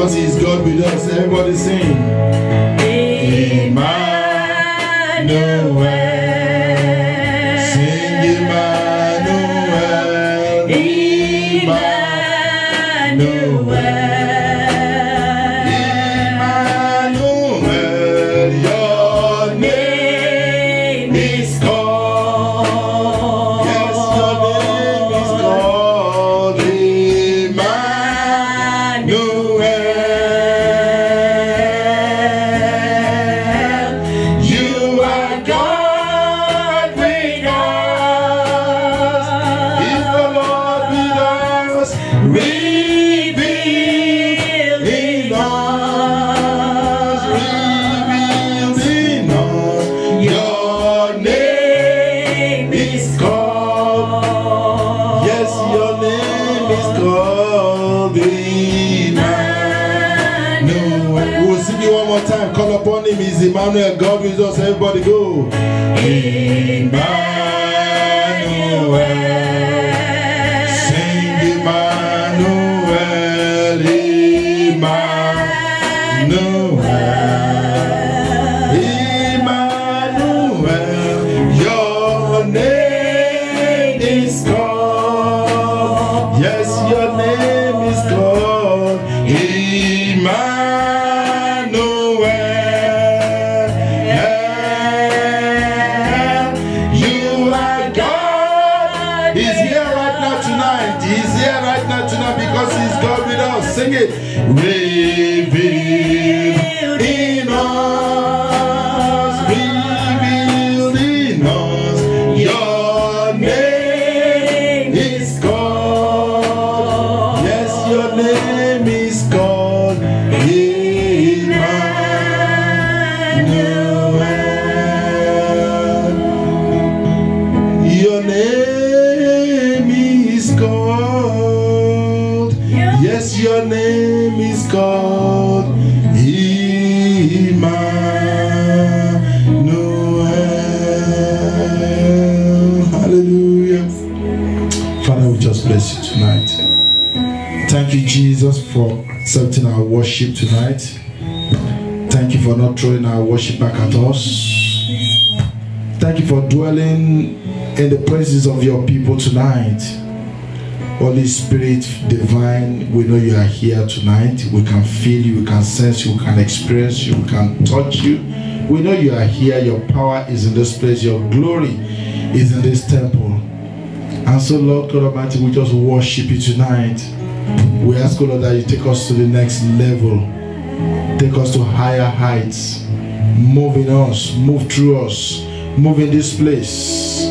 because He is God with us. Everybody sing. Emmanuel. Sing Emmanuel. Emmanuel. Is Emmanuel, God with us. Everybody go. Emmanuel. Sing Emmanuel. Emmanuel. Emmanuel. Your name is called. Yes, your name is called. Emmanuel. Sing it. Revealed in us, revealed in us. Your name is called. Yes, your name is called Emmanuel. Your name is called. Yes, your name is called Emmanuel. Hallelujah. Father, we just bless you tonight. Thank you, Jesus, for accepting our worship tonight. Thank you for not throwing our worship back at us. Thank you for dwelling in the presence of your people tonight. Holy Spirit divine, we know you are here tonight. We can feel you, we can sense you, we can experience you, we can touch you. We know you are here. Your power is in this place. Your glory is in this temple. And so, Lord God Almighty, we just worship you tonight. We ask, Lord, that you take us to the next level. Take us to higher heights. Move in us, move through us, move in this place.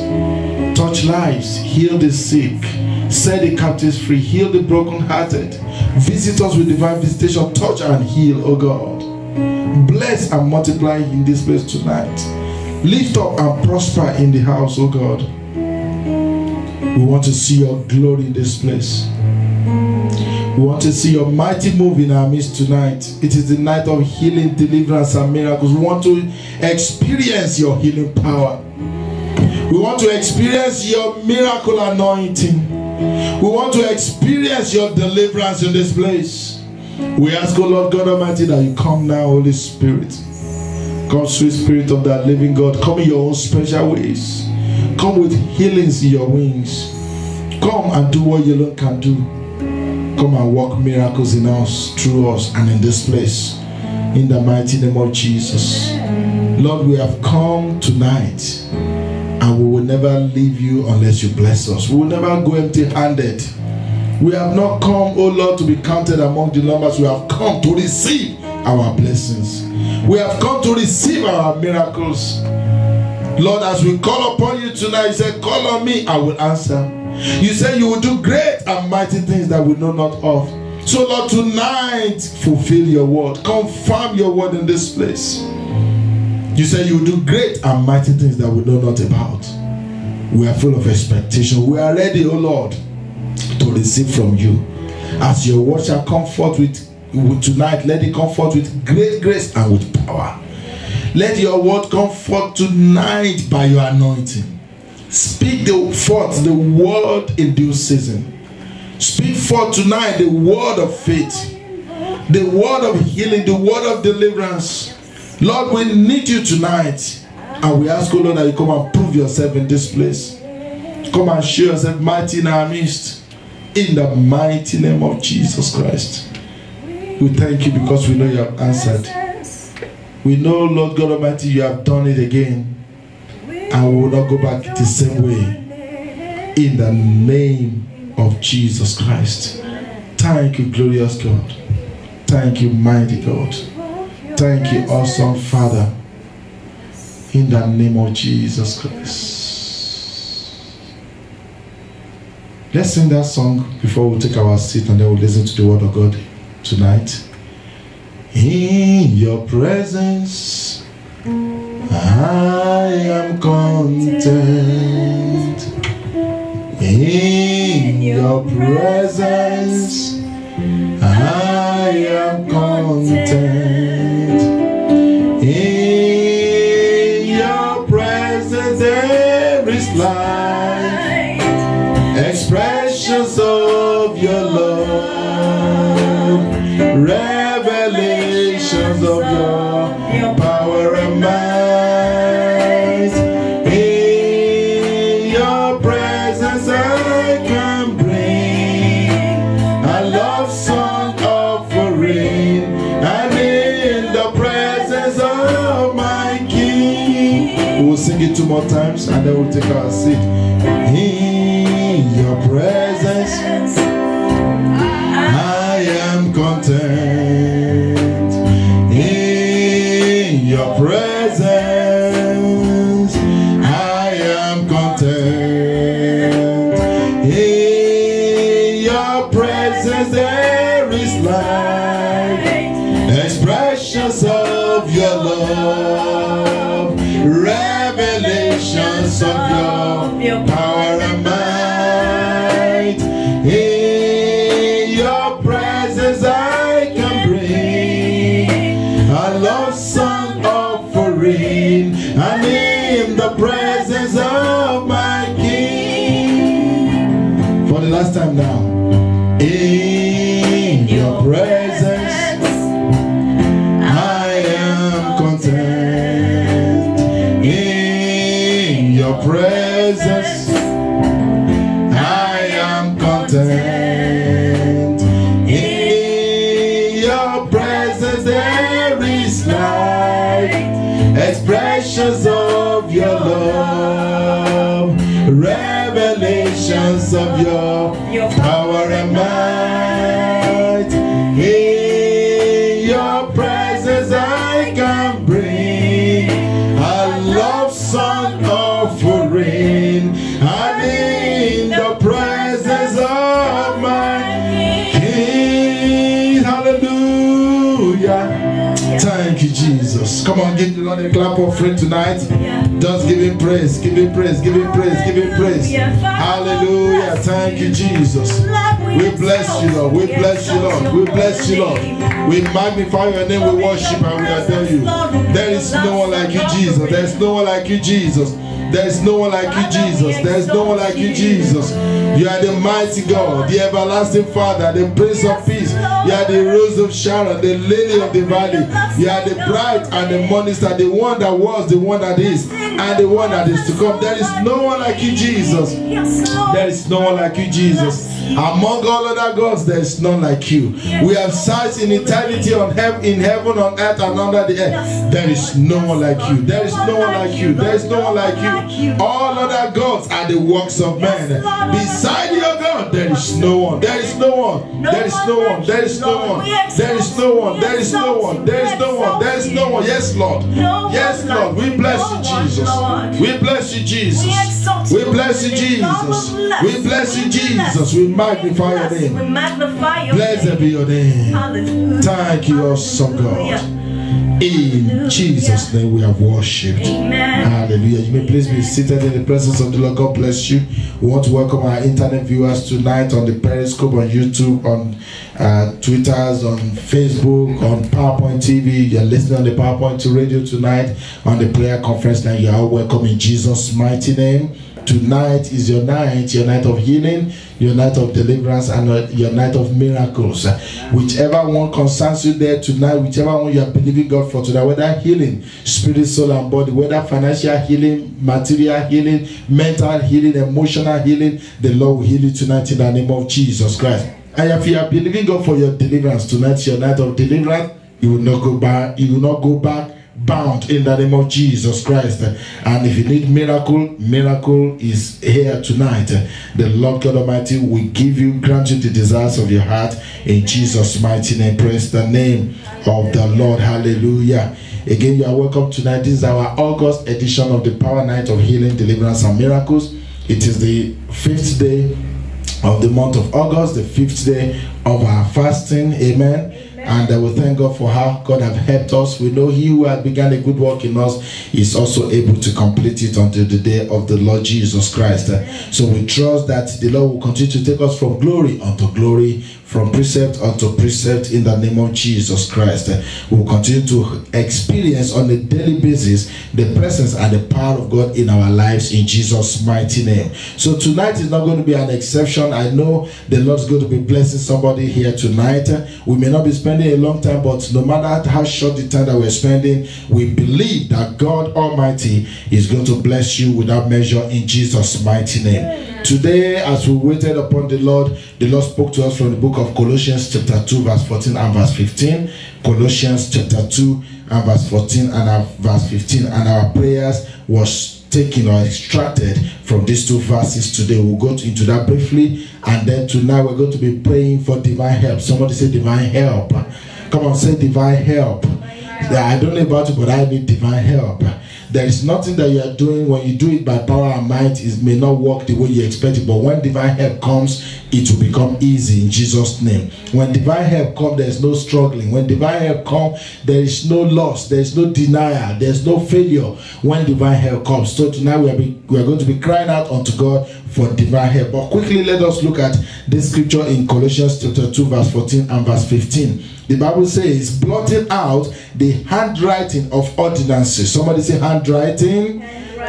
Touch lives, heal the sick, set the captives free, heal the brokenhearted. Visit us with divine visitation, touch and heal, oh God. Bless and multiply in this place tonight. Lift up and prosper in the house, oh God. We want to see your glory in this place. We want to see your mighty move in our midst tonight. It is the night of healing, deliverance, and miracles. We want to experience your healing power. We want to experience your miracle anointing. We want to experience your deliverance in this place. We ask, oh Lord God Almighty, that you come now, Holy Spirit. Come, sweet Spirit of that living God. Come in your own special ways. Come with healings in your wings. Come and do what you alone can do. Come and work miracles in us, through us, and in this place. In the mighty name of Jesus. Lord, we have come tonight. And we will never leave you unless you bless us. We will never go empty-handed. We have not come, oh Lord, to be counted among the numbers. We have come to receive our blessings. We have come to receive our miracles. Lord, as we call upon you tonight, you said, call on me, I will answer. You said you will do great and mighty things that we know not of. So Lord, tonight, fulfill your word. Confirm your word in this place. You said you will do great and mighty things that we know not about. We are full of expectation. We are ready, O Lord, to receive from you. As your word shall come forth with tonight, let it come forth with great grace and with power. Let your word come forth tonight by your anointing. Speak forth the word in due season. Speak forth tonight the word of faith. the word of healing, the word of deliverance. Lord, we need you tonight. And we ask, oh Lord, that you come and prove yourself in this place. Come and show yourself mighty in our midst. In the mighty name of Jesus Christ. We thank you because we know you have answered. We know, Lord God Almighty, you have done it again. And we will not go back the same way. In the name of Jesus Christ. Thank you, glorious God. Thank you, mighty God. Thank you, awesome Father. In the name of Jesus Christ. Let's sing that song before we take our seat and then we'll listen to the word of God tonight. In your presence, I am content. In your presence, I am content. In your presence there is life, expressions of your love, revelations of your power and might. In your presence I can bring a love song offering, and in the presence of my King. We'll sing it 2 more times and then we'll take our seat. In your presence I am content. In your presence I am content. In your presence there is life, expressions of your love, revelations of your power and might. In your presence I can bring a love song offering, and in the presence of my King. For the last time now. In your presence I am content. In your presence I am content. In your presence there is life, expressions of your love, revelations of your power and might. In your presence I can bring a love song offering, and in the presence of my King. Hallelujah. Thank you, Jesus. Come on, give the Lord a clap offering tonight. Just give him praise, give him praise, give him praise, give him praise. Hallelujah. Thank you, Jesus. We bless you, Lord. We bless you, Lord. We bless you, Lord. We magnify your name, we worship and we adore you. There is no one like you, Jesus. There is no one like you, Jesus. There is no one like you, Jesus. There is no one like you, Jesus. You are the mighty God, the everlasting Father, the Prince of Peace. You are the Rose of Sharon, the Lily of the Valley. You are the bright and the morning star, the one that was, the one that is, and the one that is to come. There is no one like you, Jesus. There is no one like you, Jesus. Among all other gods, there is none like you. We have searched in eternity in heaven, on earth, and under the earth. There is no one like you. There is no one like you. There is no one like you. All other gods are the works of men. Beside your God, there is no one. There is no one. There is no one. There is no one. There is no one. There is no one. There is no one. There is no one. Yes, Lord. Yes, Lord. We bless you, Jesus. We bless you, Jesus. We bless you, Jesus. We bless you, Jesus. We magnify your name. Blessed be your name. Thank you, awesome God. In Jesus' name we have worshipped. Hallelujah. You may please be seated in the presence of the Lord. God bless you. We want to welcome our internet viewers tonight on the Periscope, on YouTube, on Twitters, on Facebook, on PowerPoint TV. You're listening on the PowerPoint to radio tonight, on the prayer conference. Now you are welcome in Jesus' mighty name. Tonight is your night of healing, your night of deliverance, and your night of miracles. Whichever one concerns you there tonight, whichever one you are believing God for tonight, whether healing, spirit, soul, and body, whether financial healing, material healing, mental healing, emotional healing, the Lord will heal you tonight in the name of Jesus Christ. And if you are believing God for your deliverance, tonight your night of deliverance, you will not go back. You will not go back bound in the name of Jesus Christ. And if you need miracle is here tonight. The Lord God Almighty will grant you the desires of your heart in Jesus' mighty name. Praise the name of the Lord. Hallelujah. Again, you are welcome tonight. This is our August edition of the Power Night of Healing, Deliverance, and Miracles. It is the 5th day of the month of August, the 5th day of our fasting. Amen. And we thank God for how God has helped us. We know He who has begun a good work in us is also able to complete it until the day of the Lord Jesus Christ. So we trust that the Lord will continue to take us from glory unto glory, from precept unto precept in the name of Jesus Christ. We will continue to experience on a daily basis the presence and the power of God in our lives in Jesus' mighty name. So tonight is not going to be an exception. I know the Lord's going to be blessing somebody here tonight. We may not be spending a long time, but no matter how short the time that we're spending, we believe that God Almighty is going to bless you without measure in Jesus' mighty name. Today, as we waited upon the Lord spoke to us from the book of Colossians chapter 2 verse 14 and verse 15. Colossians chapter 2 and verse 14 and verse 15. And our prayers was taken or extracted from these two verses today. We'll go into that briefly, and then tonight we're going to be praying for divine help. Somebody say divine help. Come on, say divine help. I don't know about you, but I need divine help. There is nothing that you are doing. When you do it by power and might, it may not work the way you expect it, but when divine help comes, it will become easy in Jesus' name. When divine help comes, there is no struggling. When divine help comes, there is no loss, there is no denial, there is no failure when divine help comes. So tonight we are going to be crying out unto God for divine help. But quickly, let us look at this scripture in Colossians chapter 2 verse 14 and verse 15. The Bible says, blotting out the handwriting of ordinances. Somebody say handwriting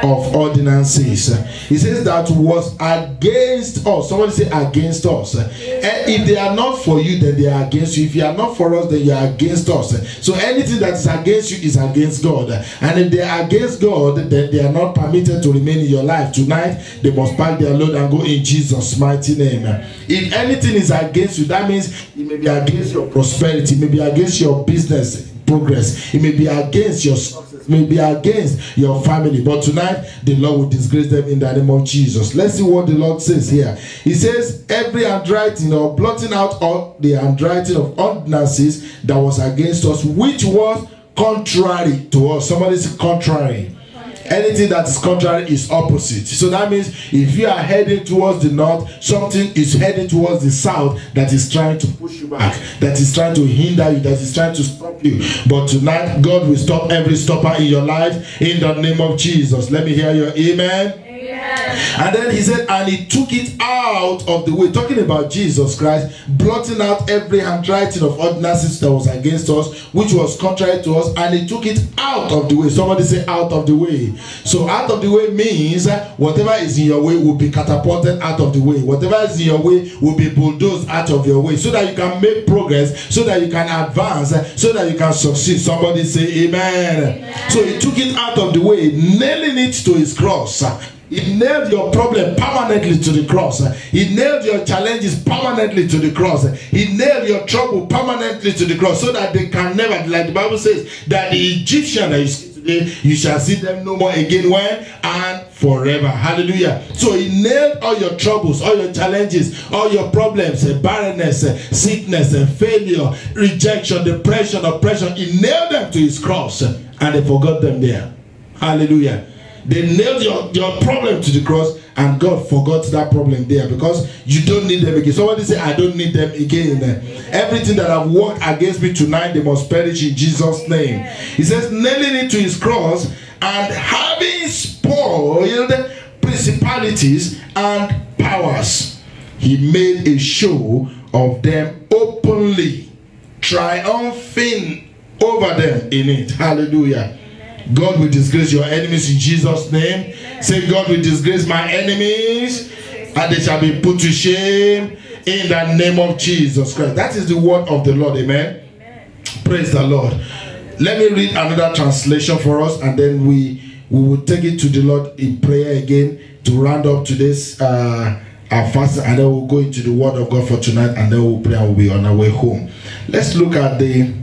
of ordinances. He says that was against us. Somebody say against us. And if they are not for you, then they are against you. If you are not for us, then you are against us. So anything that is against you is against God. And if they are against God, then they are not permitted to remain in your life. Tonight, they must pack their load and go in Jesus' mighty name. If anything is against you, that means it may be against your prosperity, it may be against your business progress, it may be against your success, may be against your family, but tonight the Lord will disgrace them in the name of Jesus. Let's see what the Lord says here. He says, every handwriting or blotting out all the handwriting of ordinances that was against us, which was contrary to us. Somebody say contrary. Anything that is contrary is opposite. So that means if you are heading towards the north, something is heading towards the south that is trying to push you back, that is trying to hinder you, that is trying to stop you. But tonight, God will stop every stopper in your life in the name of Jesus. Let me hear your amen. And then he said, and he took it out of the way, talking about Jesus Christ, blotting out every handwriting of ordinances that was against us, which was contrary to us, and he took it out of the way. Somebody say out of the way. So out of the way means whatever is in your way will be catapulted out of the way. Whatever is in your way will be bulldozed out of your way, so that you can make progress, so that you can advance, so that you can succeed. Somebody say amen. Amen. So he took it out of the way, nailing it to his cross. He nailed your problem permanently to the cross. He nailed your challenges permanently to the cross. He nailed your trouble permanently to the cross, so that they can never, like the Bible says, that the Egyptian that you see today, you shall see them no more again. When? And forever. Hallelujah. So he nailed all your troubles, all your challenges, all your problems, barrenness, sickness, failure, rejection, depression, oppression. He nailed them to his cross, and they forgot them there. Hallelujah. They nailed your problem to the cross, and God forgot that problem there, because you don't need them again. Somebody say, I don't need them again. Everything that have worked against me tonight, they must perish in Jesus' name. He says, nailing it to his cross, and having principalities and powers. He made a show of them openly, triumphing over them in it. Hallelujah. God will disgrace your enemies in Jesus' name. Say, God will disgrace my enemies, and they shall be put to shame in the name of Jesus Christ. That is the word of the Lord. Amen. Praise the Lord. Let me read another translation for us, and then we will take it to the Lord in prayer again to round up today's our fasting, and then we'll go into the word of God for tonight, and then we'll pray and we'll be on our way home. Let's look at the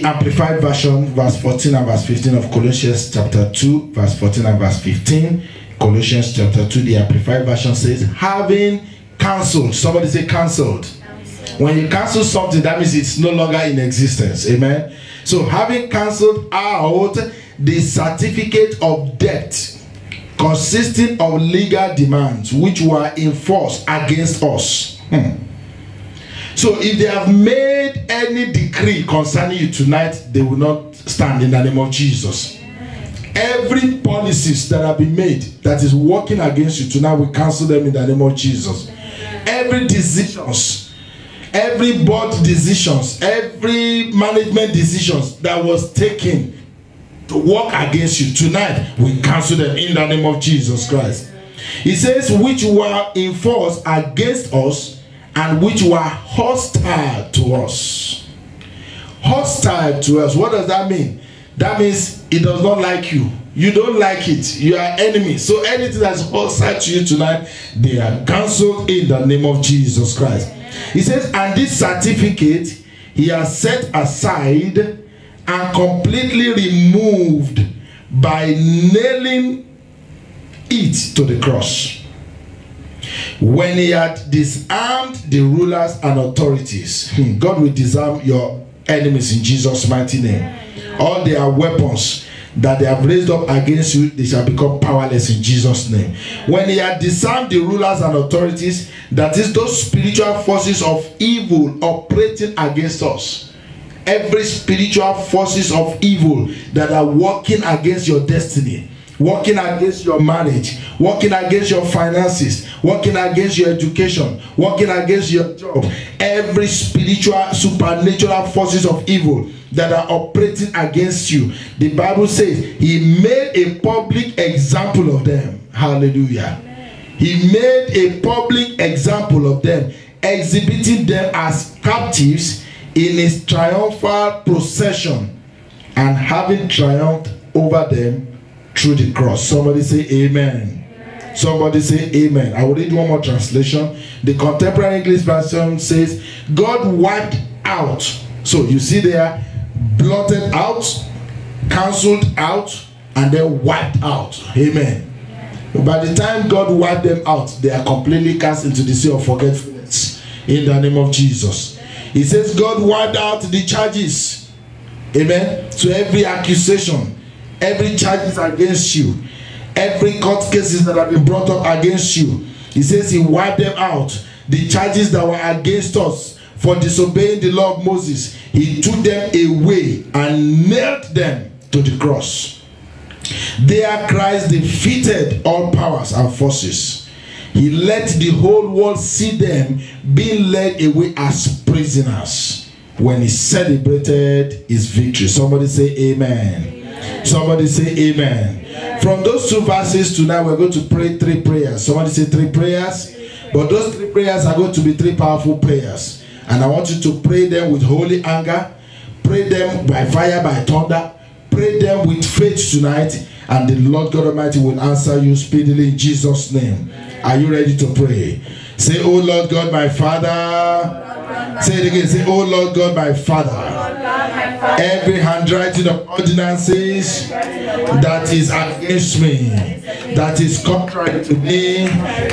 Amplified Version, verse 14 and verse 15 of Colossians chapter 2, verse 14 and verse 15. Colossians chapter 2, the Amplified Version says, having cancelled. Somebody say cancelled. When you cancel something, that means it's no longer in existence. Amen. So having cancelled out the certificate of debt consisting of legal demands which were enforced against us. So if they have made any decree concerning you tonight, they will not stand in the name of Jesus. Every policies that have been made that is working against you tonight, we cancel them in the name of Jesus. Every decisions, every board decisions, every management decisions that was taken to work against you tonight, we cancel them in the name of Jesus Christ. He says, which were enforced against us and which were hostile to us. Hostile to us. What does that mean? That means it does not like you. You don't like it. You are enemy. So anything that's hostile to you tonight, they are cancelled in the name of Jesus Christ. He says, and this certificate he has set aside and completely removed by nailing it to the cross. When he had disarmed the rulers and authorities, God will disarm your enemies in Jesus' mighty name. All their weapons that they have raised up against you, they shall become powerless in Jesus' name. When he had disarmed the rulers and authorities, that is those spiritual forces of evil operating against us. Every spiritual forces of evil that are working against your destiny, working against your marriage, working against your finances, working against your education, working against your job. Every spiritual, supernatural forces of evil that are operating against you, the Bible says he made a public example of them. Hallelujah. He made a public example of them, exhibiting them as captives in his triumphal procession, and having triumphed over them through the cross. Somebody say amen. Amen. Somebody say amen. I will read one more translation. The Contemporary English Version says, God wiped out. So you see there, blotted out, cancelled out, and then wiped out. Amen. By the time God wiped them out, they are completely cast into the sea of forgetfulness in the name of Jesus. He says God wiped out the charges. Amen. So every accusation, every charges against you, every court cases that have been brought up against you, he says he wiped them out. The charges that were against us for disobeying the law of Moses, he took them away and nailed them to the cross. There Christ defeated all powers and forces. He let the whole world see them being led away as prisoners when he celebrated his victory. Somebody say amen. Amen. Somebody say amen. Amen. From those two verses tonight, we're going to pray 3 prayers. Somebody say 3 prayers. But those 3 prayers are going to be 3 powerful prayers. And I want you to pray them with holy anger. Pray them by fire, by thunder. Pray them with faith tonight. And the Lord God Almighty will answer you speedily in Jesus' name. Are you ready to pray? Say, oh Lord God, my Father. Say it again. Say, oh Lord God, my Father. Every handwriting of ordinances that is against me, that is contrary to me,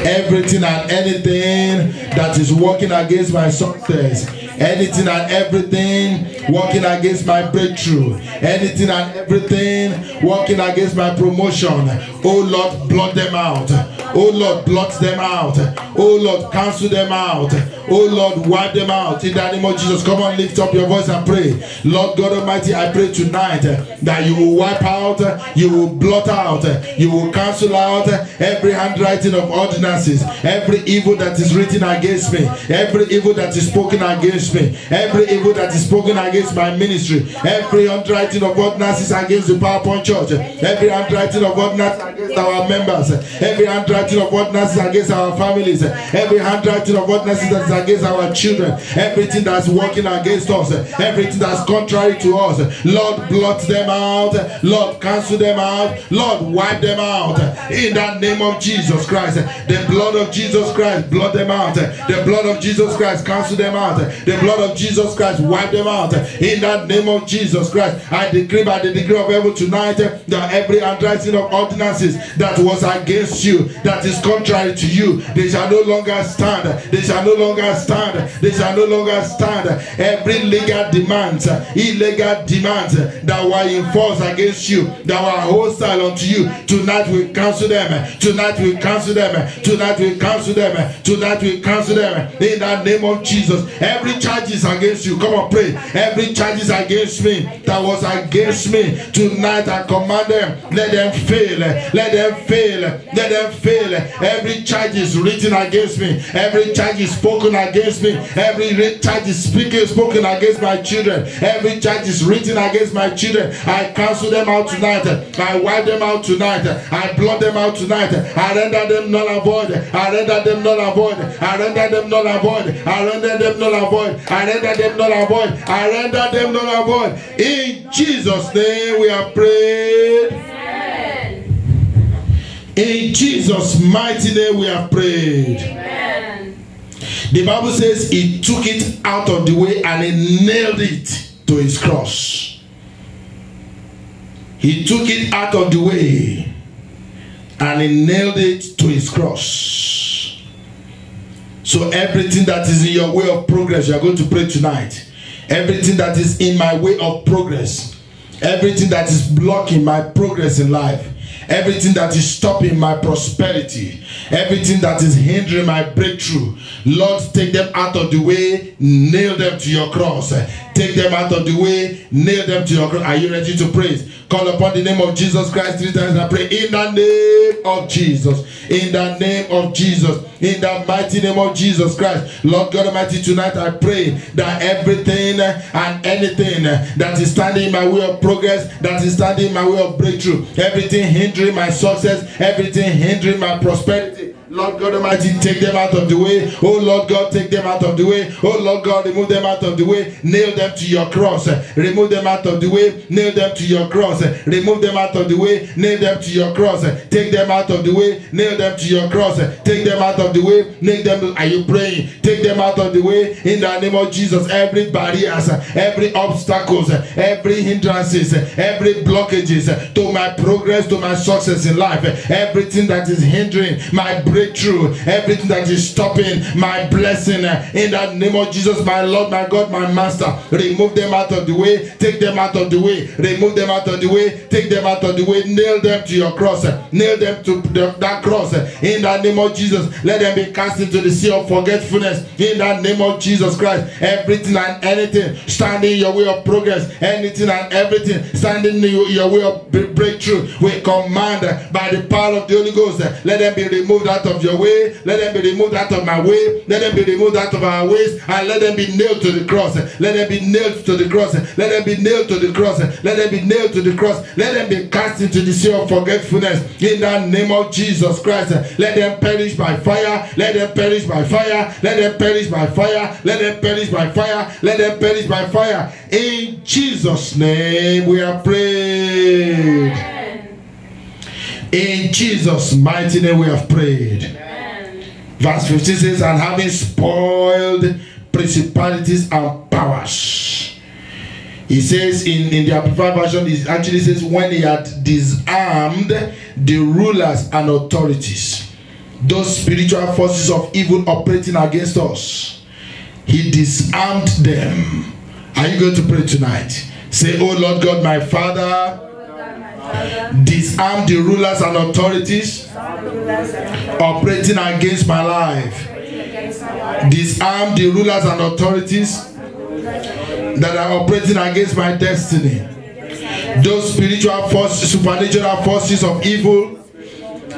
everything and anything that is working against my success, anything and everything working against my breakthrough, anything and everything working against my promotion, oh Lord, blot them out. Oh Lord, blot them out. Oh Lord, cancel them out. Oh Lord, wipe them out. In the name of Jesus, come on, lift up your voice and pray. Lord God Almighty, I pray tonight that you will wipe out, you will blot out, you will cancel out every handwriting of ordinances, every evil that is written against me, every evil that is spoken against me, every evil that is spoken against my ministry, every handwriting of ordinances against the PowerPoint Church, every handwriting of ordinances against our members, every handwriting of ordinances against our families, every handwriting of ordinances that is against our children, everything that's working against us, everything that's contrary to us, Lord, blot them out, Lord, cancel them out, Lord, wipe them out, in the name of Jesus Christ. The blood of Jesus Christ, blot them out, the blood of Jesus Christ, cancel them out, the blood of Jesus Christ, wipe them out, in the name of Jesus Christ. I decree by the decree of heaven tonight that every handwriting of ordinances that was against you, that is contrary to you, they shall no longer stand, they shall no longer stand, they shall no longer stand. Every legal demands, illegal demands that were enforced against you, that were hostile unto you, tonight we cancel them, tonight we cancel them, tonight we cancel them, tonight we cancel them, in the name of Jesus. Every charge is against you, come on, pray. Every charge is against me, that was against me, tonight I command them, let them fail, let them fail, let them fail. Every charge is written against me, every charge is spoken against me, every charge is spoken against my children, every charge is written against my children, I cancel them out tonight, I wipe them out tonight, I blot them out tonight, I render them null and void, I render them null and void, I render them null and void, I render them null and void, I render them null and void, I render them null and void. In Jesus' name we are prayed. In Jesus' mighty name we have prayed. Amen. The Bible says he took it out of the way and he nailed it to his cross. He took it out of the way and he nailed it to his cross. So everything that is in your way of progress, you are going to pray tonight. Everything that is in my way of progress, everything that is blocking my progress in life, everything that is stopping my prosperity, everything that is hindering my breakthrough, Lord, take them out of the way, nail them to your cross. Take them out of the way, nail them to your cross. Are you ready to pray? Call upon the name of Jesus Christ 3 times and pray. In the name of Jesus. In the name of Jesus. In the mighty name of Jesus Christ. Lord God Almighty, tonight I pray that everything and anything that is standing in my way of progress, that is standing in my way of breakthrough, everything hindering my success, everything hindering my prosperity, Lord God Almighty, take them out of the way. Oh Lord God, take them out of the way. Oh Lord God, remove them out of the way. Nail them to your cross. Remove them out of the way. Nail them to your cross. Remove them out of the way. Nail them to your cross. Take them out of the way. Nail them to your cross. Take them out of the way. Nail them. Are you praying? Take them out of the way in the name of Jesus. Every barriers, every obstacles, every hindrances, every blockages to my progress, to my success in life, everything that is hindering my breakthrough, everything that is stopping my blessing, in the name of Jesus, my Lord, my God, my Master, remove them out of the way. Take them out of the way. Remove them out of the way. Take them out of the way. Nail them to your cross. Nail them to that cross in the name of Jesus. Let them be cast into the sea of forgetfulness in the name of Jesus Christ. Everything and anything standing in your way of progress, anything and everything standing in your way of breakthrough, we command by the power of the Holy Ghost, let them be removed out of your way. Let them be removed out of my way. Let them be removed out of our ways, and let them be nailed to the cross. Let them be nailed to the cross. Let them be nailed to the cross. Let them be nailed to the cross. Let them be cast into the sea of forgetfulness in the name of Jesus Christ. Let them perish by fire. Let them perish by fire. Let them perish by fire. Let them perish by fire. Let them perish by fire. In Jesus' name we are prayed. In Jesus' mighty name we have prayed. Amen. Verse 15 says, and having spoiled principalities and powers. He says in the Amplified version, it actually says, when he had disarmed the rulers and authorities, those spiritual forces of evil operating against us, he disarmed them Are you going to pray tonight? Say, oh Lord God, my Father, disarm the rulers and authorities operating against my life. Disarm the rulers and authorities that are operating against my destiny. Those spiritual forces, supernatural forces of evil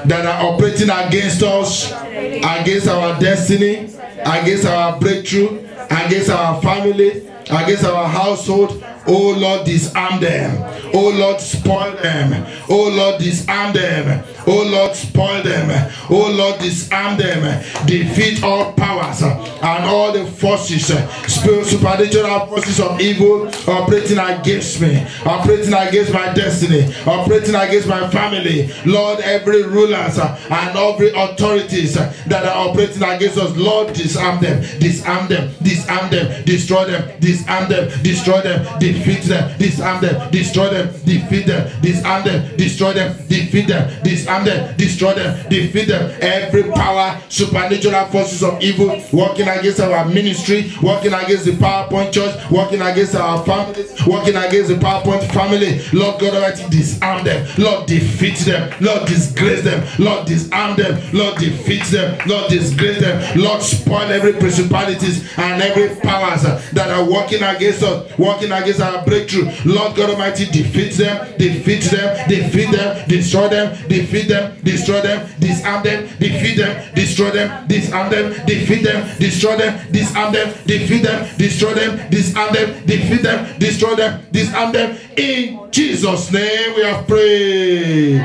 that are operating against us, against our destiny, against our breakthrough, against our family, against our household. Oh Lord, disarm them. Oh Lord, spoil them. Oh Lord, disarm them. Oh Lord, spoil them. Oh Lord, disarm them. Defeat all powers and all the forces, supernatural forces of evil operating against me, operating against my destiny, operating against my family. Lord, every rulers and every authorities that are operating against us, Lord, disarm them, disarm them, disarm them, destroy them, disarm them, destroy them, defeat them, disarm them, destroy them, defeat them, disarm them, destroy them, defeat them, disarm them, destroy them, defeat them. Every power, supernatural forces of evil working against our ministry, working against the PowerPoint church, working against our families, working against the PowerPoint family, Lord God Almighty, disarm them. Lord, defeat them. Lord, disgrace them. Lord, disarm them. Lord, defeat them. Lord, disgrace them. Lord, spoil every principalities and every powers that are working against us, working against our breakthrough. Lord God Almighty, defeat them, defeat them, defeat them, destroy them, defeat them, destroy them, disarm them, defeat them, destroy them, disarm them, defeat them, destroy them, disarm them, defeat them, destroy them, disarm them, defeat them, destroy them, disarm them. In Jesus' name we have prayed.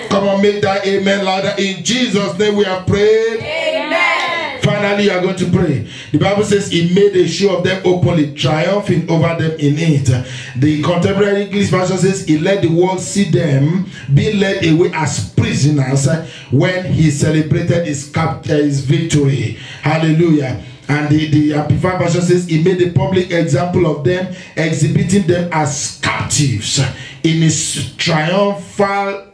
Come on, make that amen louder. In Jesus' name we have prayed. Amen. Finally, you are going to pray. The Bible says he made a show of them openly, triumphing over them in it. The contemporary English version says he let the world see them being led away as prisoners when he celebrated his victory. Hallelujah. And the Amplified version says he made a public example of them, exhibiting them as captives in his triumphal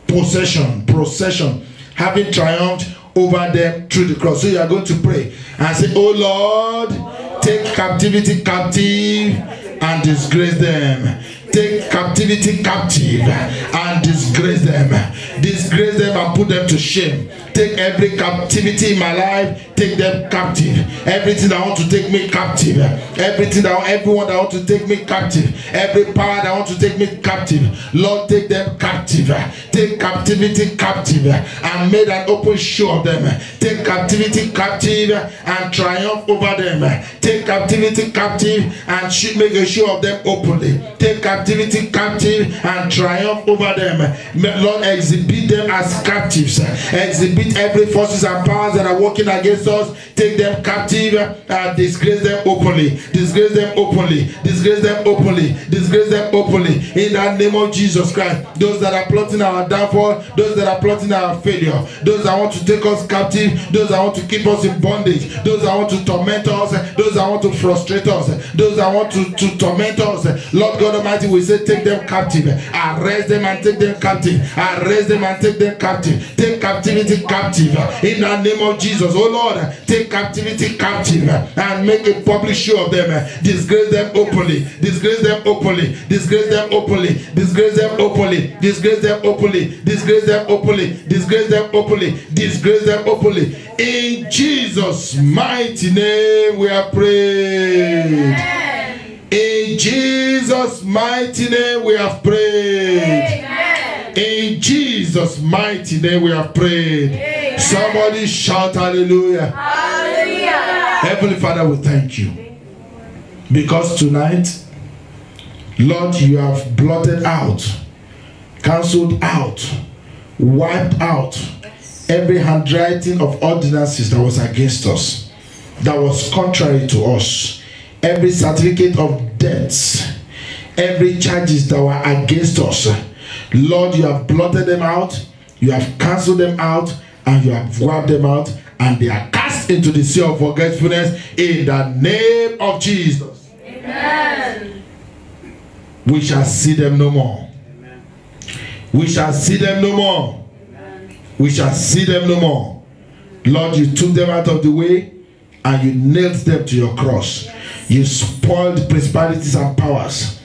procession, having triumphed over them through the cross. So you are going to pray and say, oh Lord, take captivity captive and disgrace them. Take captivity captive and disgrace them. Disgrace them and put them to shame. Take every captivity in my life, take them captive. Everything that want to take me captive, everyone that want to take me captive, every power that want to take me captive, Lord, take them captive. Take captivity captive and made an open show of them. Take captivity captive and triumph over them. Take captivity captive and make a show of them openly. Take captivity captive and triumph over them. Lord, exhibit them as captives. Exhibit every forces and powers that are working against us. Take them captive and disgrace them openly. Disgrace them openly. Disgrace them openly. Disgrace them openly. In the name of Jesus Christ. Those that are plotting our downfall, those that are plotting our failure, those that want to take us captive, those that want to keep us in bondage, those that want to torment us, those that want to frustrate us, those that want to torment us, Lord God Almighty, we say take them captive. Arrest them and take them captive. Arrest them and take them captive. Take captivity captive. In the name of Jesus. Oh Lord, take captivity captive and make a public show of them. Disgrace them openly. Disgrace them openly. Disgrace them openly. Disgrace them openly. Disgrace them openly. Disgrace them openly. Disgrace them openly. Disgrace them openly. In Jesus' mighty name we are prayed. In Jesus' mighty name we have prayed. Amen. In Jesus' mighty name we have prayed. Amen. Somebody shout hallelujah. Hallelujah. Heavenly Father, we thank you. Because tonight, Lord, you have blotted out, cancelled out, wiped out every handwriting of ordinances that was against us, that was contrary to us. Every certificate of debts, every charges that were against us, Lord, you have blotted them out, you have cancelled them out, and you have wiped them out, and they are cast into the sea of forgetfulness in the name of Jesus. Amen. We shall see them no more. Amen. We shall see them no more. Amen. We shall see them no more. Lord, you took them out of the way, and you nailed them to your cross. You spoiled principalities and powers.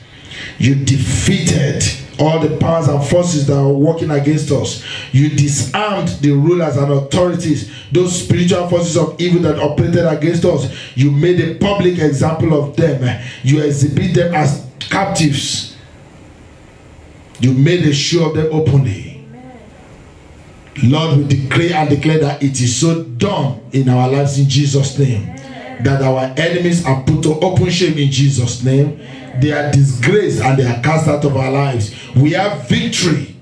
You defeated all the powers and forces that are working against us. You disarmed the rulers and authorities, those spiritual forces of evil that operated against us. You made a public example of them. You exhibit them as captives. You made a show of them openly. Lord, we decree and declare that it is so done in our lives in Jesus' name. That our enemies are put to open shame in Jesus' name. They are disgraced and they are cast out of our lives. We have victory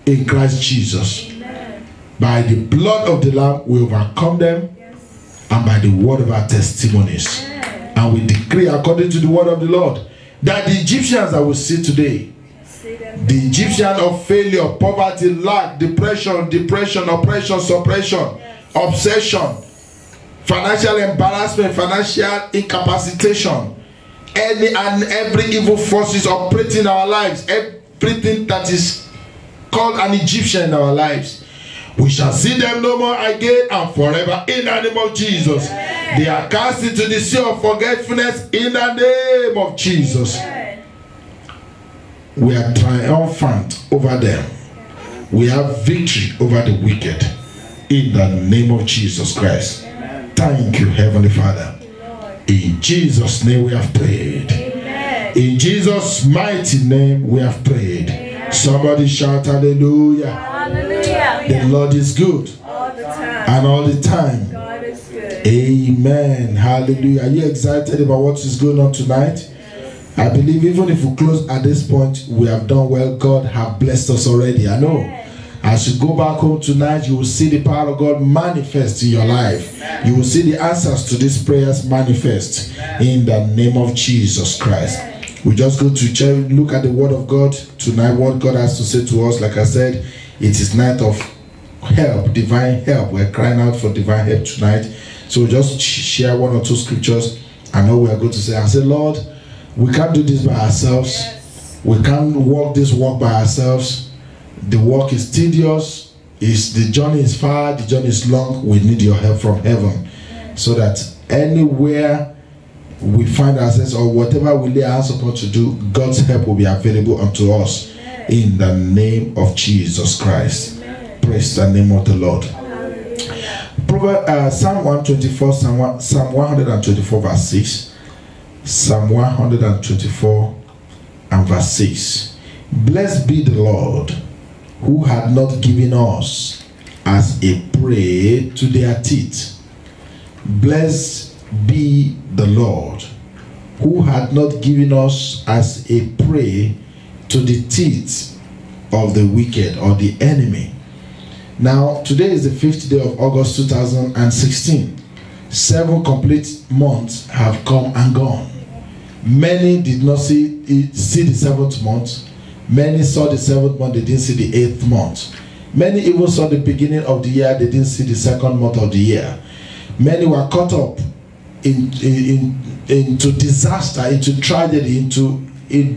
in Christ Jesus. Amen. By the blood of the Lamb, we overcome them, yes, and by the word of our testimonies. Amen. And we decree according to the word of the Lord that the Egyptians that we see today, the Egyptian of failure, poverty, lack, depression, oppression, suppression, yes, obsession, financial embarrassment, financial incapacitation, any and every evil forces operating in our lives, everything that is called an Egyptian in our lives, we shall see them no more again and forever in the name of Jesus. Amen. They are cast into the sea of forgetfulness in the name of Jesus. Amen. We are triumphant over them. We have victory over the wicked in the name of Jesus Christ. Amen. Thank you, Heavenly Father. In Jesus' name we have prayed. Amen. In Jesus' mighty name we have prayed. Amen. Somebody shout hallelujah. Hallelujah. The Lord is good. All the time. And all the time. God is good. Amen. Hallelujah. Are you excited about what is going on tonight? Yes. I believe even if we close at this point, we have done well. God have blessed us already. I know. Yes. As you go back home tonight, you will see the power of God manifest in your life. Amen. You will see the answers to these prayers manifest. Amen. In the name of Jesus Christ. Amen. We just go to church, look at the word of God tonight, what God has to say to us. Like I said, it is night of help, divine help. We're crying out for divine help tonight. So just share one or two scriptures. I know we are going to say, I say, Lord, we can't do this by ourselves. Yes. We can't walk this walk by ourselves. The work is tedious, the journey is far, the journey is long. We need your help from heaven. So that anywhere we find ourselves or whatever we lay our hands upon to do, God's help will be available unto us. In the name of Jesus Christ. Praise the name of the Lord. Psalm 124, Psalm 124 verse 6. Psalm 124 and verse 6. Blessed be the Lord, who had not given us as a prey to their teeth. Blessed be the Lord, who had not given us as a prey to the teeth of the wicked or the enemy. Now, today is the 5th day of August 2016. 7 complete months have come and gone. Many did not see the 7th month. Many saw the 7th month, they didn't see the 8th month. Many even saw the beginning of the year, they didn't see the 2nd month of the year. Many were caught up into disaster, into tragedy, into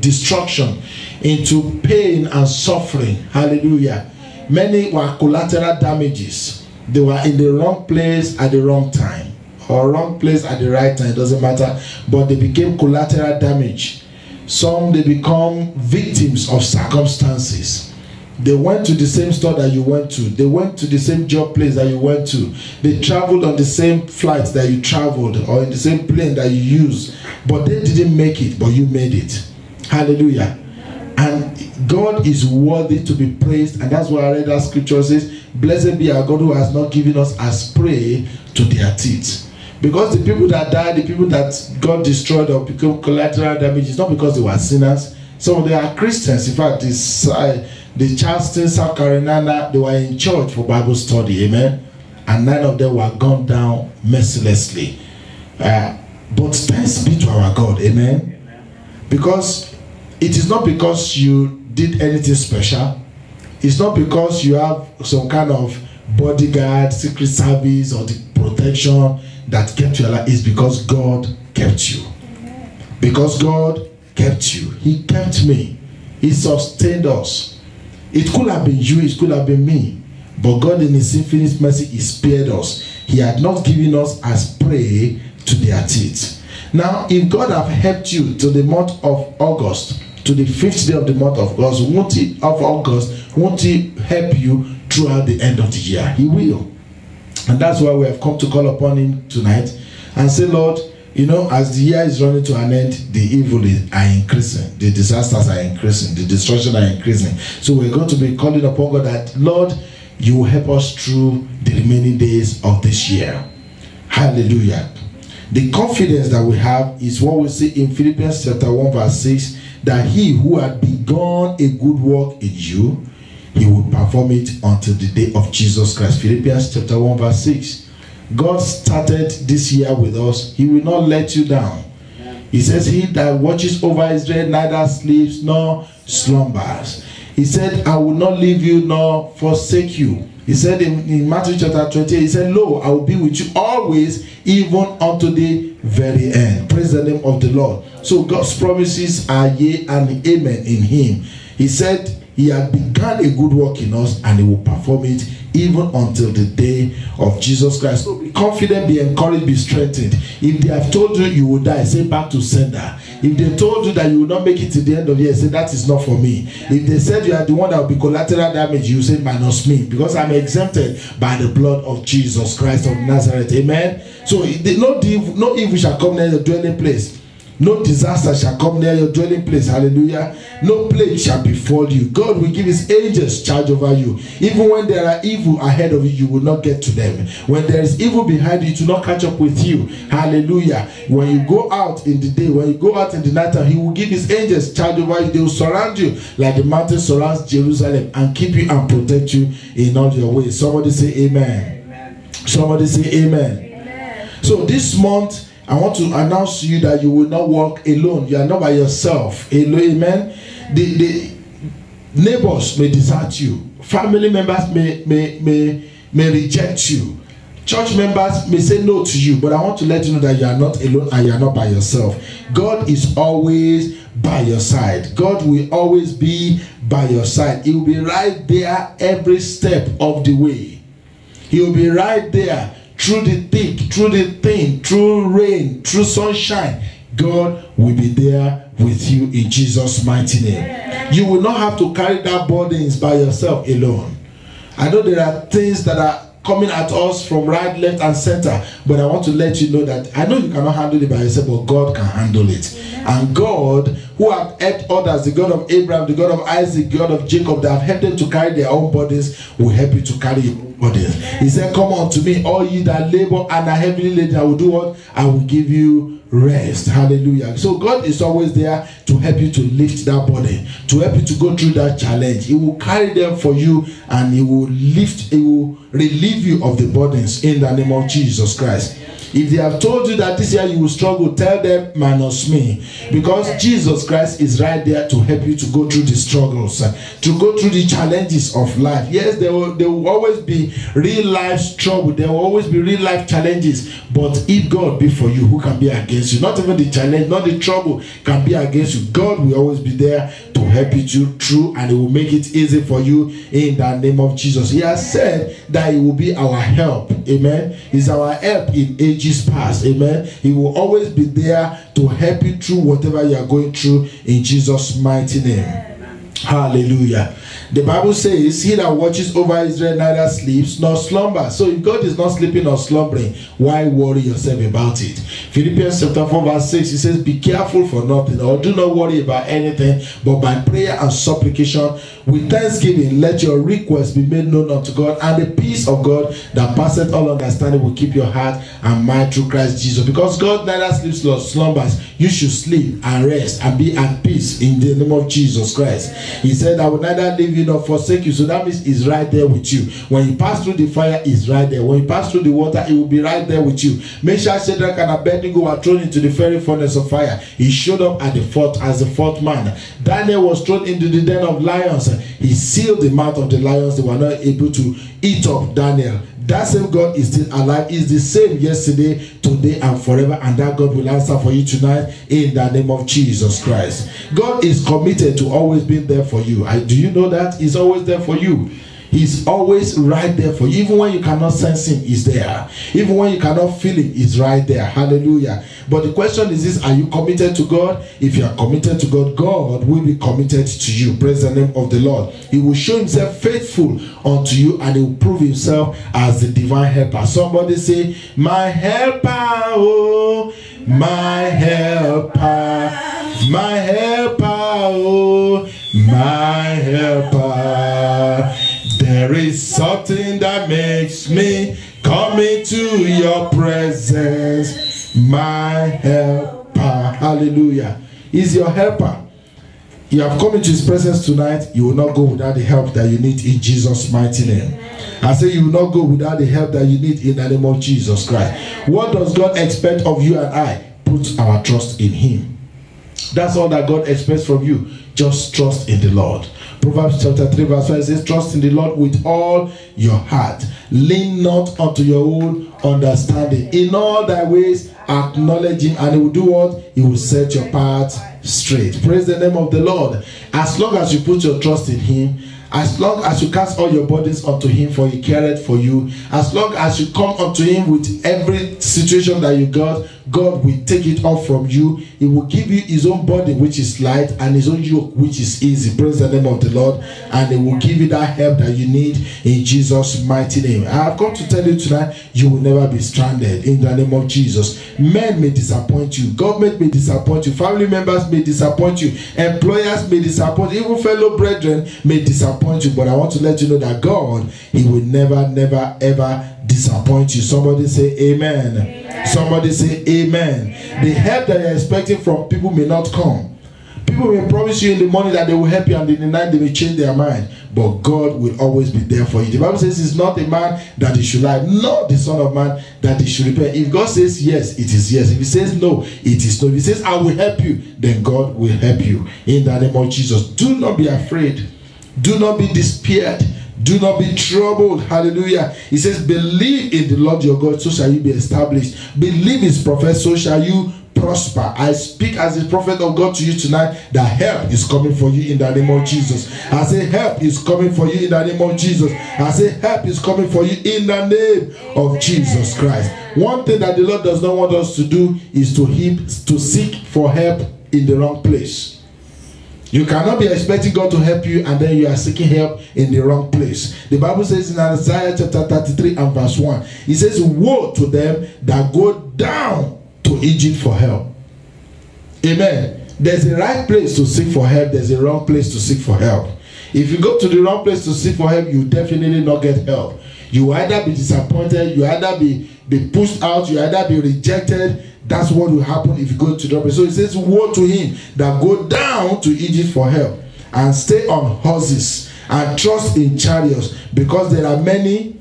destruction, into pain and suffering. Hallelujah. Many were collateral damages. They were in the wrong place at the wrong time, or wrong place at the right time, it doesn't matter, but they became collateral damage. Some, they become victims of circumstances. They went to the same store that you went to. They went to the same job place that you went to. They traveled on the same flights that you traveled, or in the same plane that you used. But they didn't make it, but you made it. Hallelujah. And God is worthy to be praised. And that's why I read that scripture says, blessed be our God who has not given us as prey to their teeth. Because the people that died, the people that God destroyed or became collateral damage, is not because they were sinners. Some of them are Christians. In fact, the Charleston, South Carolina, they were in church for Bible study. Amen. And 9 of them were gunned down mercilessly. But thanks be to our God. Amen. Because it is not because you did anything special. It's not because you have some kind of bodyguard, secret service, or the protection that kept you alive. Is because God kept you. Amen. Because God kept you. He kept me. He sustained us. It could have been you, it could have been me. But God in his infinite mercy, he spared us. He had not given us as prey to their teeth. Now, if God have helped you to the month of August, to the 5th day of the month of August, won't He help you throughout the end of the year? He will. And that's why we have come to call upon Him tonight and say, Lord, you know, as the year is running to an end, the evil are increasing, the disasters are increasing, the destruction are increasing. So we're going to be calling upon God that, Lord, you will help us through the remaining days of this year. Hallelujah. The confidence that we have is what we see in Philippians chapter 1 verse 6, that He who had begun a good work in you, He will perform it until the day of Jesus Christ. Philippians chapter 1 verse 6. God started this year with us. He will not let you down. He says, He that watches over Israel neither sleeps nor slumbers. He said, I will not leave you nor forsake you. He said in Matthew chapter 28, He said, Lo, I will be with you always, even unto the very end. Praise the name of the Lord. So God's promises are yea and amen in Him. He said He had begun a good work in us, and He will perform it even until the day of Jesus Christ. So be confident, be encouraged, be strengthened. If they have told you you will die, say back to sender. If they told you that you will not make it to the end of the year, say that is not for me. If they said you are the one that will be collateral damage, you say minus me, because I'm exempted by the blood of Jesus Christ of Nazareth. Amen. So no evil shall come near your dwelling place. No disaster shall come near your dwelling place. Hallelujah. No plague shall befall you. God will give His angels charge over you. Even when there are evil ahead of you, you will not get to them. When there is evil behind you, it will not catch up with you. Hallelujah. When you go out in the day, when you go out in the night time, He will give His angels charge over you. They will surround you like the mountain surrounds Jerusalem and keep you and protect you in all your ways. Somebody say amen. Amen. Somebody say amen. Amen. So this month, I want to announce to you that you will not walk alone. You are not by yourself. Amen. The neighbors may desert you. Family members may reject you. Church members may say no to you. But I want to let you know that you are not alone and you are not by yourself. God is always by your side. God will always be by your side. He will be right there every step of the way. He will be right there. Through the thick, through the thin, through rain, through sunshine, God will be there with you in Jesus' mighty name. You will not have to carry that burdens by yourself alone. I know there are things that are coming at us from right, left, and center, but I want to let you know that I know you cannot handle it by yourself, but God can handle it. And God, who have helped others, the God of Abraham, the God of Isaac, the God of Jacob, that have helped them to carry their own burdens, will help you to carry your own burdens. He said, come unto me, all ye that labor and are heavily laden, I will do what? I will give you rest. Hallelujah. So God is always there to help you to lift that burden, to help you to go through that challenge. He will carry them for you, and He will relieve you of the burdens in the name of Jesus Christ. If they have told you that this year you will struggle, tell them minus me, because Jesus Christ is right there to help you to go through the struggles, to go through the challenges of life. Yes, there will always be real life struggle, there will always be real life challenges, but if God be for you, who can be against you? Not even the challenge, not the trouble can be against you. God will always be there to help you through, and He will make it easy for you in the name of Jesus. He has said that He will be our help. Amen. He's our help in ages past. Amen. He will always be there to help you through whatever you are going through in Jesus' mighty name. Hallelujah. The Bible says, he that watches over Israel neither sleeps nor slumbers. So if God is not sleeping or slumbering, why worry yourself about it? Philippians chapter 4 verse 6, it says, be careful for nothing, or do not worry about anything, but by prayer and supplication with thanksgiving let your requests be made known unto God, and the peace of God that passeth all understanding will keep your heart and mind through Christ Jesus. Because God neither sleeps nor slumbers, you should sleep and rest and be at peace in the name of Jesus Christ. He said, I will neither leave you nor forsake you. So that means He's right there with you. When you pass through the fire, He's right there. When you pass through the water, He will be right there with you. Meshach, Shadrach, and Abednego were thrown into the fiery furnace of fire. He showed up at the fourth as the fourth man. Daniel was thrown into the den of lions. He sealed the mouth of the lions. They were not able to eat up Daniel. That same God is still alive. Is the same yesterday, today, and forever. And that God will answer for you tonight in the name of Jesus Christ. God is committed to always being there for you. Do you know that? He's always there for you. He's always right there for you. Even when you cannot sense him, he's there. Even when you cannot feel him, he's right there. Hallelujah. But the question is this: are you committed to God? If you are committed to God, God will be committed to you. Praise the name of the Lord. He will show himself faithful unto you, and he will prove himself as the divine helper. Somebody say, my helper, oh, my helper, my helper, oh, my helper. There is something that makes me come into your presence, my helper. Hallelujah. He's your helper. You have come into his presence tonight. You will not go without the help that you need in Jesus' mighty name. I say you will not go without the help that you need in the name of Jesus Christ. What does God expect of you and I? Put our trust in him. That's all that God expects from you. Just trust in the Lord. Proverbs chapter 3 verse 5 says, trust in the Lord with all your heart. Lean not unto your own understanding. In all thy ways acknowledge him, and he will do what? He will set your path straight. Praise the name of the Lord. As long as you put your trust in him, as long as you cast all your burdens unto him, for he careth for you, as long as you come unto him with every situation that you got, God will take it off from you. He will give you his own body, which is light, and his own yoke, which is easy. Praise the name of the Lord. And he will give you that help that you need in Jesus' mighty name. I have come to tell you tonight, you will never be stranded in the name of Jesus. Men may disappoint you. Government may disappoint you. Family members may disappoint you. Employers may disappoint you. Even fellow brethren may disappoint you. But I want to let you know that God, he will never, never, ever disappoint you. Somebody say amen. Amen. Somebody say amen. The help that you're expecting from people may not come. People may promise you in the morning that they will help you, and in the night they may change their mind. But God will always be there for you. The Bible says he's not a man that he should lie, nor the son of man that he should repent. If God says yes, it is yes. If he says no, it is no. If he says I will help you, then God will help you. In the name of Jesus. Do not be afraid. Do not be despaired. Do not be troubled. Hallelujah. He says, believe in the Lord your God, so shall you be established. Believe his prophet, so shall you prosper. I speak as a prophet of God to you tonight that help is coming for you in the name of Jesus. I say help is coming for you in the name of Jesus. I say help is coming for you in the name of Jesus Christ. One thing that the Lord does not want us to do is to seek for help in the wrong place. You cannot be expecting God to help you and then you are seeking help in the wrong place. The Bible says in Isaiah chapter 33 and verse 1, it says, woe to them that go down to Egypt for help. Amen. There's a right place to seek for help. There's a wrong place to seek for help. If you go to the wrong place to seek for help, you definitely not get help. You either be disappointed, you either be pushed out, you either be rejected. That's what will happen if you go to the place. So it says, woe to him that go down to Egypt for help, and stay on horses, and trust in chariots, because there are many,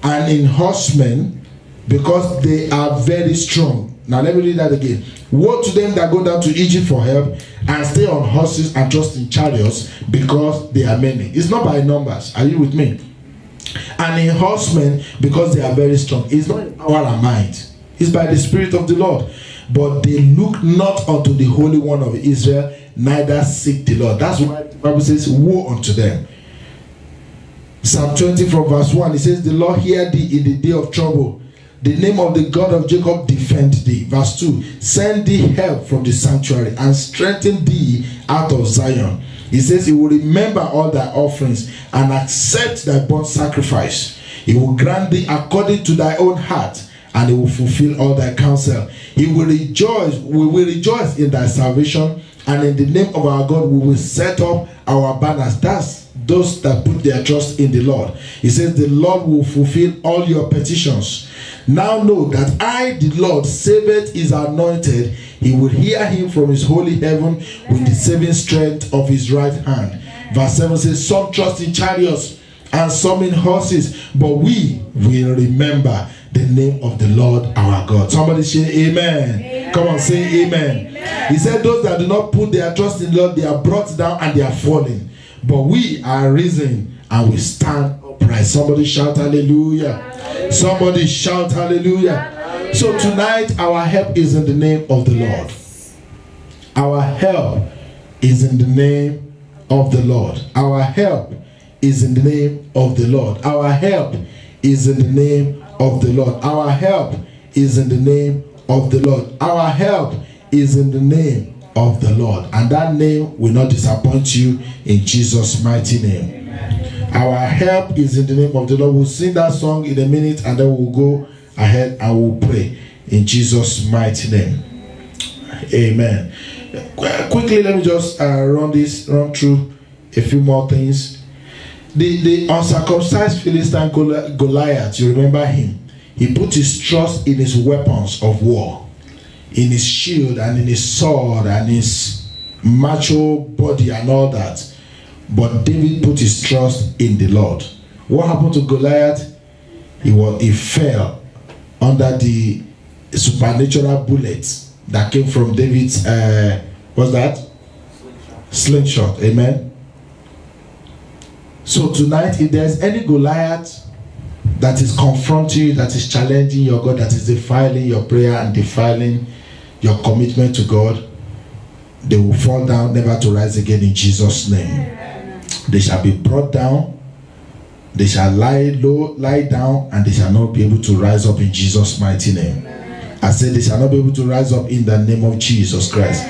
and in horsemen, because they are very strong. Now let me read that again. Woe to them that go down to Egypt for help, and stay on horses, and trust in chariots, because they are many. It's not by numbers. Are you with me? And in horsemen, because they are very strong. It's not in power and might. It's by the Spirit of the Lord. But they look not unto the Holy One of Israel, neither seek the Lord. That's why the Bible says, woe unto them. Psalm 20 from verse 1, it says, the Lord hear thee in the day of trouble. The name of the God of Jacob defend thee. Verse 2, send thee help from the sanctuary, and strengthen thee out of Zion. He says he will remember all thy offerings, and accept thy burnt sacrifice. He will grant thee according to thy own heart, and he will fulfill all thy counsel. He will rejoice, we will rejoice in thy salvation, and in the name of our God we will set up our banners. That's those that put their trust in the Lord. He says the Lord will fulfill all your petitions. Now know that I, the Lord, saveth his anointed. He will hear him from his holy heaven with the saving strength of his right hand. Verse 7 says, some trust in chariots and some in horses, but we will remember the name of the Lord our God. Somebody say amen. Amen. Come on, say amen. Amen. He said those that do not put their trust in the Lord, they are brought down and they are falling. But we are risen and we stand upright. Somebody shout hallelujah. Hallelujah. Somebody shout hallelujah. Hallelujah. So tonight our help is in the name of the Lord. Our help is in the name of the Lord. Our help is in the name of the Lord. Our help is in the name of the Lord. Our help is in the name of the Lord. Our help is in the name of the Lord. And that name will not disappoint you in Jesus' mighty name. Our help is in the name of the Lord. We'll sing that song in a minute and then we'll go ahead and we'll pray in Jesus' mighty name. Amen. Quickly, let me just run through a few more things. The uncircumcised Philistine Goliath, you remember him? He put his trust in his weapons of war, in his shield and in his sword and his macho body and all that. But David put his trust in the Lord. What happened to Goliath? He fell under the supernatural bullets that came from David's what's that? Slingshot. Amen. So tonight, if there's any Goliath that is confronting you, that is challenging your God, that is defiling your prayer and defiling your commitment to God, they will fall down, never to rise again in Jesus' name. They shall be brought down, they shall lie low, lie down, and they shall not be able to rise up in Jesus' mighty name. I said they shall not be able to rise up in the name of Jesus Christ.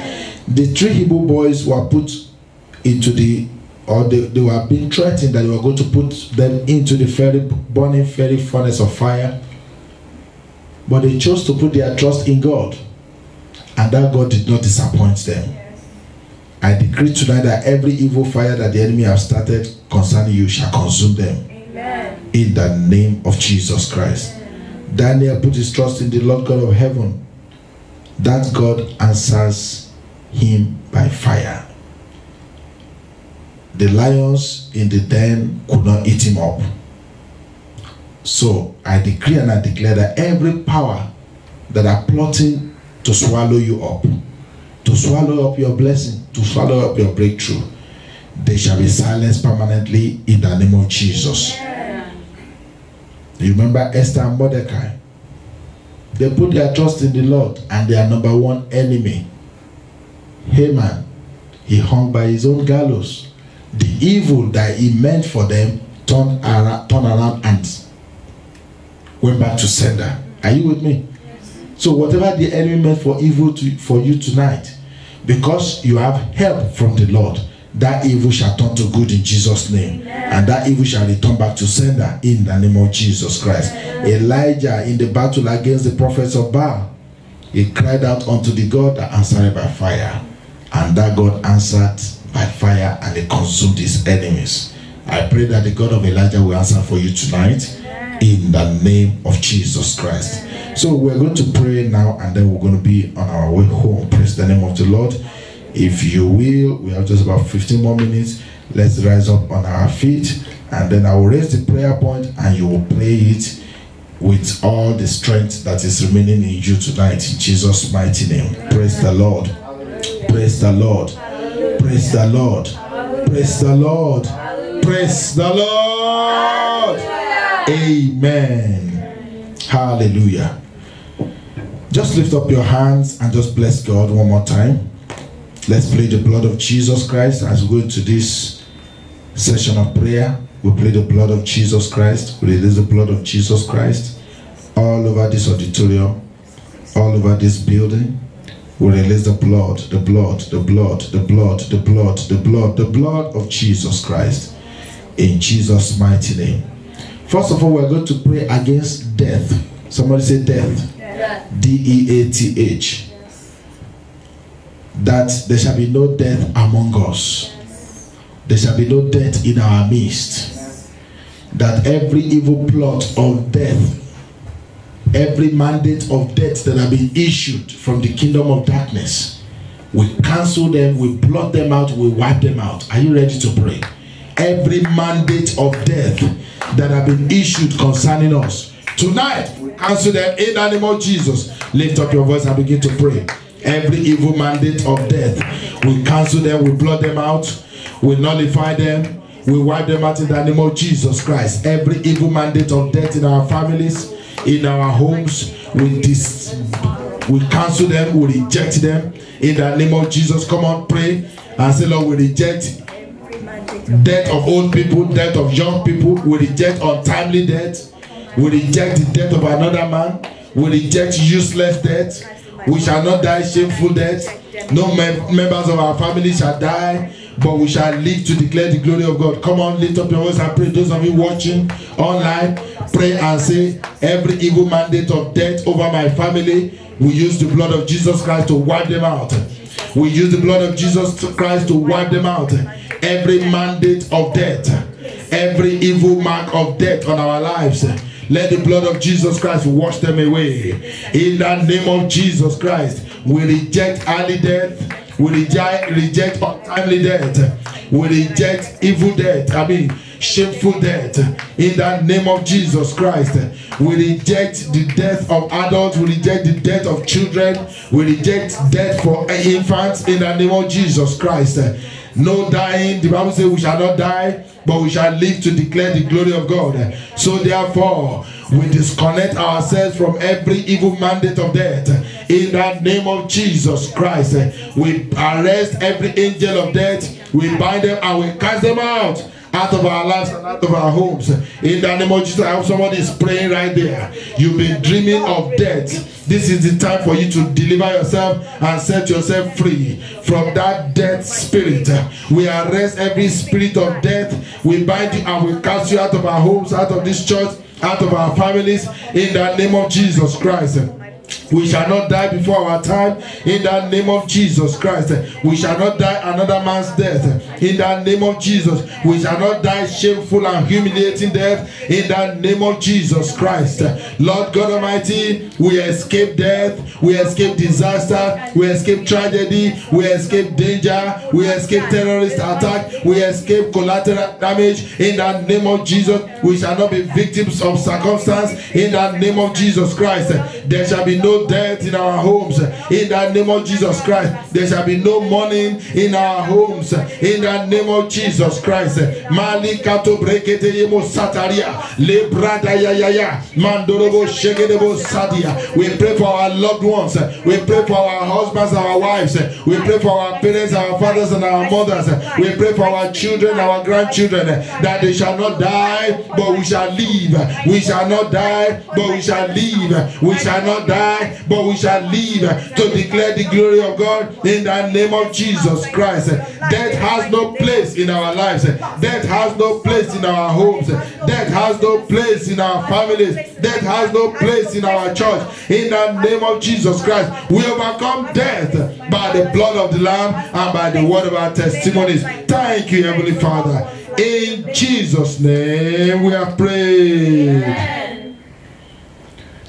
The 3 Hebrew boys were put into they were being threatened that they were going to put them into the burning fiery furnace of fire. But they chose to put their trust in God. And that God did not disappoint them. I decree tonight that every evil fire that the enemy has started concerning you shall consume them. Amen. In the name of Jesus Christ. Amen. Daniel put his trust in the Lord God of heaven. That God answers him by fire. The lions in the den could not eat him up. So I decree and I declare that every power that are plotting to swallow you up, to swallow up your blessing, to swallow up your breakthrough, they shall be silenced permanently in the name of Jesus. Yeah. You remember Esther and Mordecai? They put their trust in the Lord, and their number one enemy, Haman, he hung by his own gallows. The evil that he meant for them turned around and went back to sender. Are you with me? Yes. So whatever the enemy meant for evil for you tonight, because you have help from the Lord, that evil shall turn to good in Jesus' name. Amen. And that evil shall return back to sender in the name of Jesus Christ. Amen. Elijah, in the battle against the prophets of Baal, he cried out unto the God that answered by fire. And that God answered by fire, and he consumed his enemies. I pray that the God of Elijah will answer for you tonight in the name of Jesus Christ. So we're going to pray now, and then we're going to be on our way home. Praise the name of the Lord. If you will, we have just about 15 more minutes. Let's rise up on our feet, and then I will raise the prayer point, and you will pray it with all the strength that is remaining in you tonight in Jesus' mighty name. Praise the Lord. Praise the Lord. Praise the Lord. Praise the Lord. Praise the Lord. Amen. Hallelujah. Just lift up your hands and just bless God one more time. Let's play the blood of Jesus Christ as we go into this session of prayer. We play the blood of Jesus Christ. We release the blood of Jesus Christ all over this auditorium, all over this building. We release the blood, the blood, the blood, the blood, the blood, the blood, the blood of Jesus Christ in Jesus' mighty name. First of all, we're going to pray against death. Somebody say death. Yeah. D-E-A-T-H. That there shall be no death among us. There shall be no death in our midst. That every evil plot of death, every mandate of death that have been issued from the kingdom of darkness, we cancel them, we blot them out, we wipe them out. Are you ready to pray? Every mandate of death that have been issued concerning us, tonight we cancel them in the name of Jesus. Lift up your voice and begin to pray. Every evil mandate of death, we cancel them, we blot them out, we nullify them, we wipe them out in the name of Jesus Christ. Every evil mandate of death in our families, in our homes, we cancel them, we reject them in the name of Jesus. Come on, pray and say, Lord, we reject death of old people, death of young people. We reject untimely death. We reject the death of another man. We reject useless death. We shall not die shameful death. No members of our family shall die, but we shall live to declare the glory of God. Come on, lift up your voice and pray. Those of you watching online, pray and say, every evil mandate of death over my family, we use the blood of Jesus Christ to wipe them out. We use the blood of Jesus Christ to wipe them out. Every mandate of death, every evil mark of death on our lives, let the blood of Jesus Christ wash them away. In the name of Jesus Christ, we reject early death. We reject untimely death. We reject evil death. Shameful death. In the name of Jesus Christ, we reject the death of adults. We reject the death of children. We reject death for infants. In the name of Jesus Christ. No dying. The Bible says we shall not die, but we shall live to declare the glory of God. So therefore, we disconnect ourselves from every evil mandate of death. In the name of Jesus Christ, we arrest every angel of death. We bind them and we cast them out of our lives and out of our homes. In the name of Jesus, I hope somebody is praying right there. You've been dreaming of death. This is the time for you to deliver yourself and set yourself free from that death spirit. We arrest every spirit of death. We bind you and we cast you out of our homes, out of this church, out of our families. In the name of Jesus Christ. We shall not die before our time. In the name of Jesus Christ. We shall not die another man's death. In the name of Jesus. We shall not die shameful and humiliating death. In the name of Jesus Christ. Lord God Almighty, we escape death. We escape disaster. We escape tragedy. We escape danger. We escape terrorist attack. We escape collateral damage. In the name of Jesus. We shall not be victims of circumstance. In the name of Jesus Christ. There shall be no death in our homes. In the name of Jesus Christ. There shall be no mourning in our homes. In the name of Jesus Christ. Malikato brekete yemo sataria. Lebrada ya mandorobo shegedebo sadia. We pray for our loved ones. We pray for our husbands, our wives. We pray for our parents, our fathers and our mothers. We pray for our children, our grandchildren, that they shall not die, but we shall live. We shall not die, but we shall live. We shall not die, but we shall live to declare the glory of God in the name of Jesus Christ. Death has no place in our lives. Death has no place in our homes. Death has no place in our families. Death has no place in our church. In the name of Jesus Christ, we overcome death by the blood of the Lamb and by the word of our testimonies. Thank you, Heavenly Father. In Jesus' name we have prayed.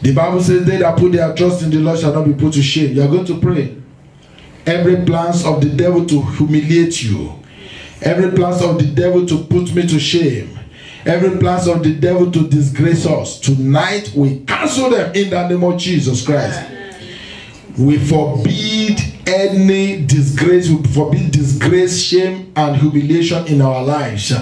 The Bible says, they that put their trust in the Lord shall not be put to shame. You are going to pray. Every plans of the devil to humiliate you, every plans of the devil to put me to shame, every plans of the devil to disgrace us, tonight we cancel them in the name of Jesus Christ. We forbid any disgrace, we forbid disgrace, shame and humiliation in our lives.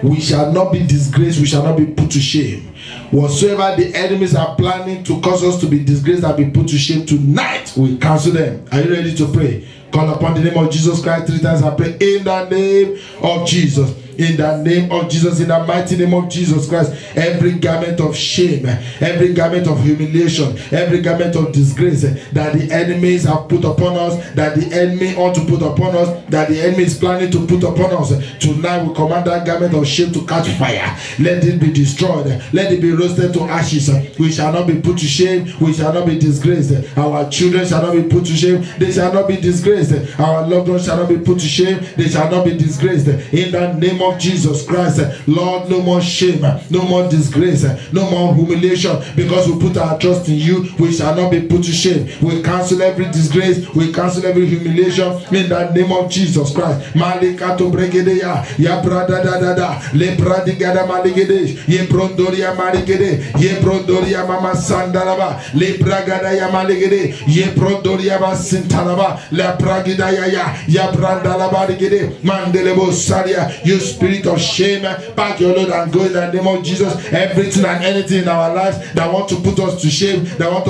We shall not be disgraced, we shall not be put to shame. Whatsoever the enemies are planning to cause us to be disgraced and be put to shame, tonight we cancel them. Are you ready to pray? Call upon the name of Jesus Christ 3 times and pray in the name of Jesus. In the name of Jesus, in the mighty name of Jesus Christ, every garment of shame, every garment of humiliation, every garment of disgrace that the enemies have put upon us, that the enemy ought to put upon us, that the enemy is planning to put upon us, tonight we command that garment of shame to catch fire. Let it be destroyed. Let it be roasted to ashes. We shall not be put to shame. We shall not be disgraced. Our children shall not be put to shame. They shall not be disgraced. Our loved ones shall not be put to shame. They shall not be disgraced. In the name of Jesus Christ, Lord, no more shame, no more disgrace, no more humiliation, because we put our trust in you. We shall not be put to shame. We cancel every disgrace, we cancel every humiliation in the name of Jesus Christ. Malikato bregedeya, ya brada da da da, le bradigada maligede, ye brondoria maligede, ye brondoria mama sandalaba, le bragada ya maligede, ye brondoria basintalaba, la bragida ya brandalaba ligede, mandelebo saria. You spirit of shame, pack your load and go in the name of Jesus. Everything and anything in our lives that want to put us to shame, that want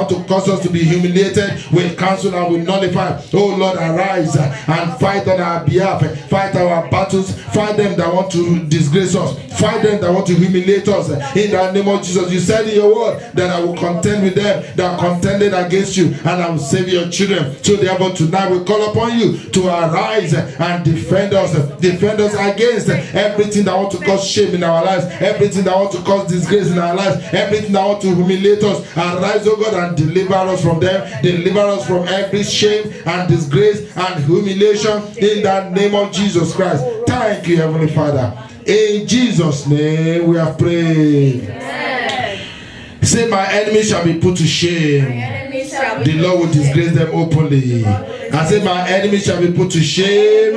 to cause us to be humiliated, we cancel and we nullify. Oh Lord, arise and fight on our behalf. Fight our battles. Fight them that want to disgrace us. Fight them that want to humiliate us. In the name of Jesus, you said in your word that I will contend with them that contended against you, and I will save your children. So therefore tonight we call upon you to arise and defend us against everything that want to cause shame in our lives, everything that want to cause disgrace in our lives, everything that want to humiliate us. Arise, O God, and deliver us from them. Deliver us from every shame and disgrace and humiliation in the name of Jesus Christ. Thank you, Heavenly Father. In Jesus' name we have prayed. Amen. Say, my enemies shall be put to shame. The Lord will disgrace them openly. I say, my enemies shall be put to shame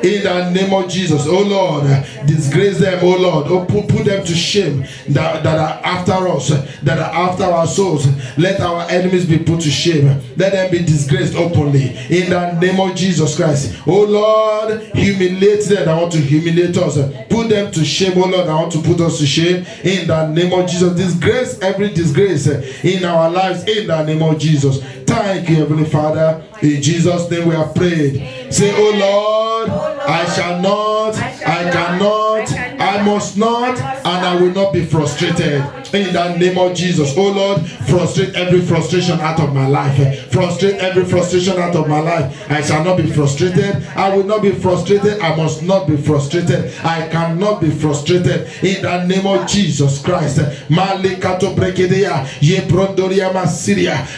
in the name of Jesus. Oh Lord, disgrace them, oh Lord. Oh, put them to shame that are after us, that are after our souls. Let our enemies be put to shame. Let them be disgraced openly in the name of Jesus Christ. Oh Lord, humiliate them that want to humiliate us. Put them to shame, oh Lord, that want to put us to shame in the name of Jesus. Disgrace every disgrace in our lives in the name of Jesus. Thank you, Heavenly Father. In Jesus' name we have prayed. Say, oh Lord, I shall not, I cannot, I must not, and I will not be frustrated. In the name of Jesus. Oh Lord, frustrate every frustration out of my life. Frustrate every frustration out of my life. I shall not be frustrated. I will not be frustrated. I must not be frustrated. I cannot be frustrated. In the name of Jesus Christ.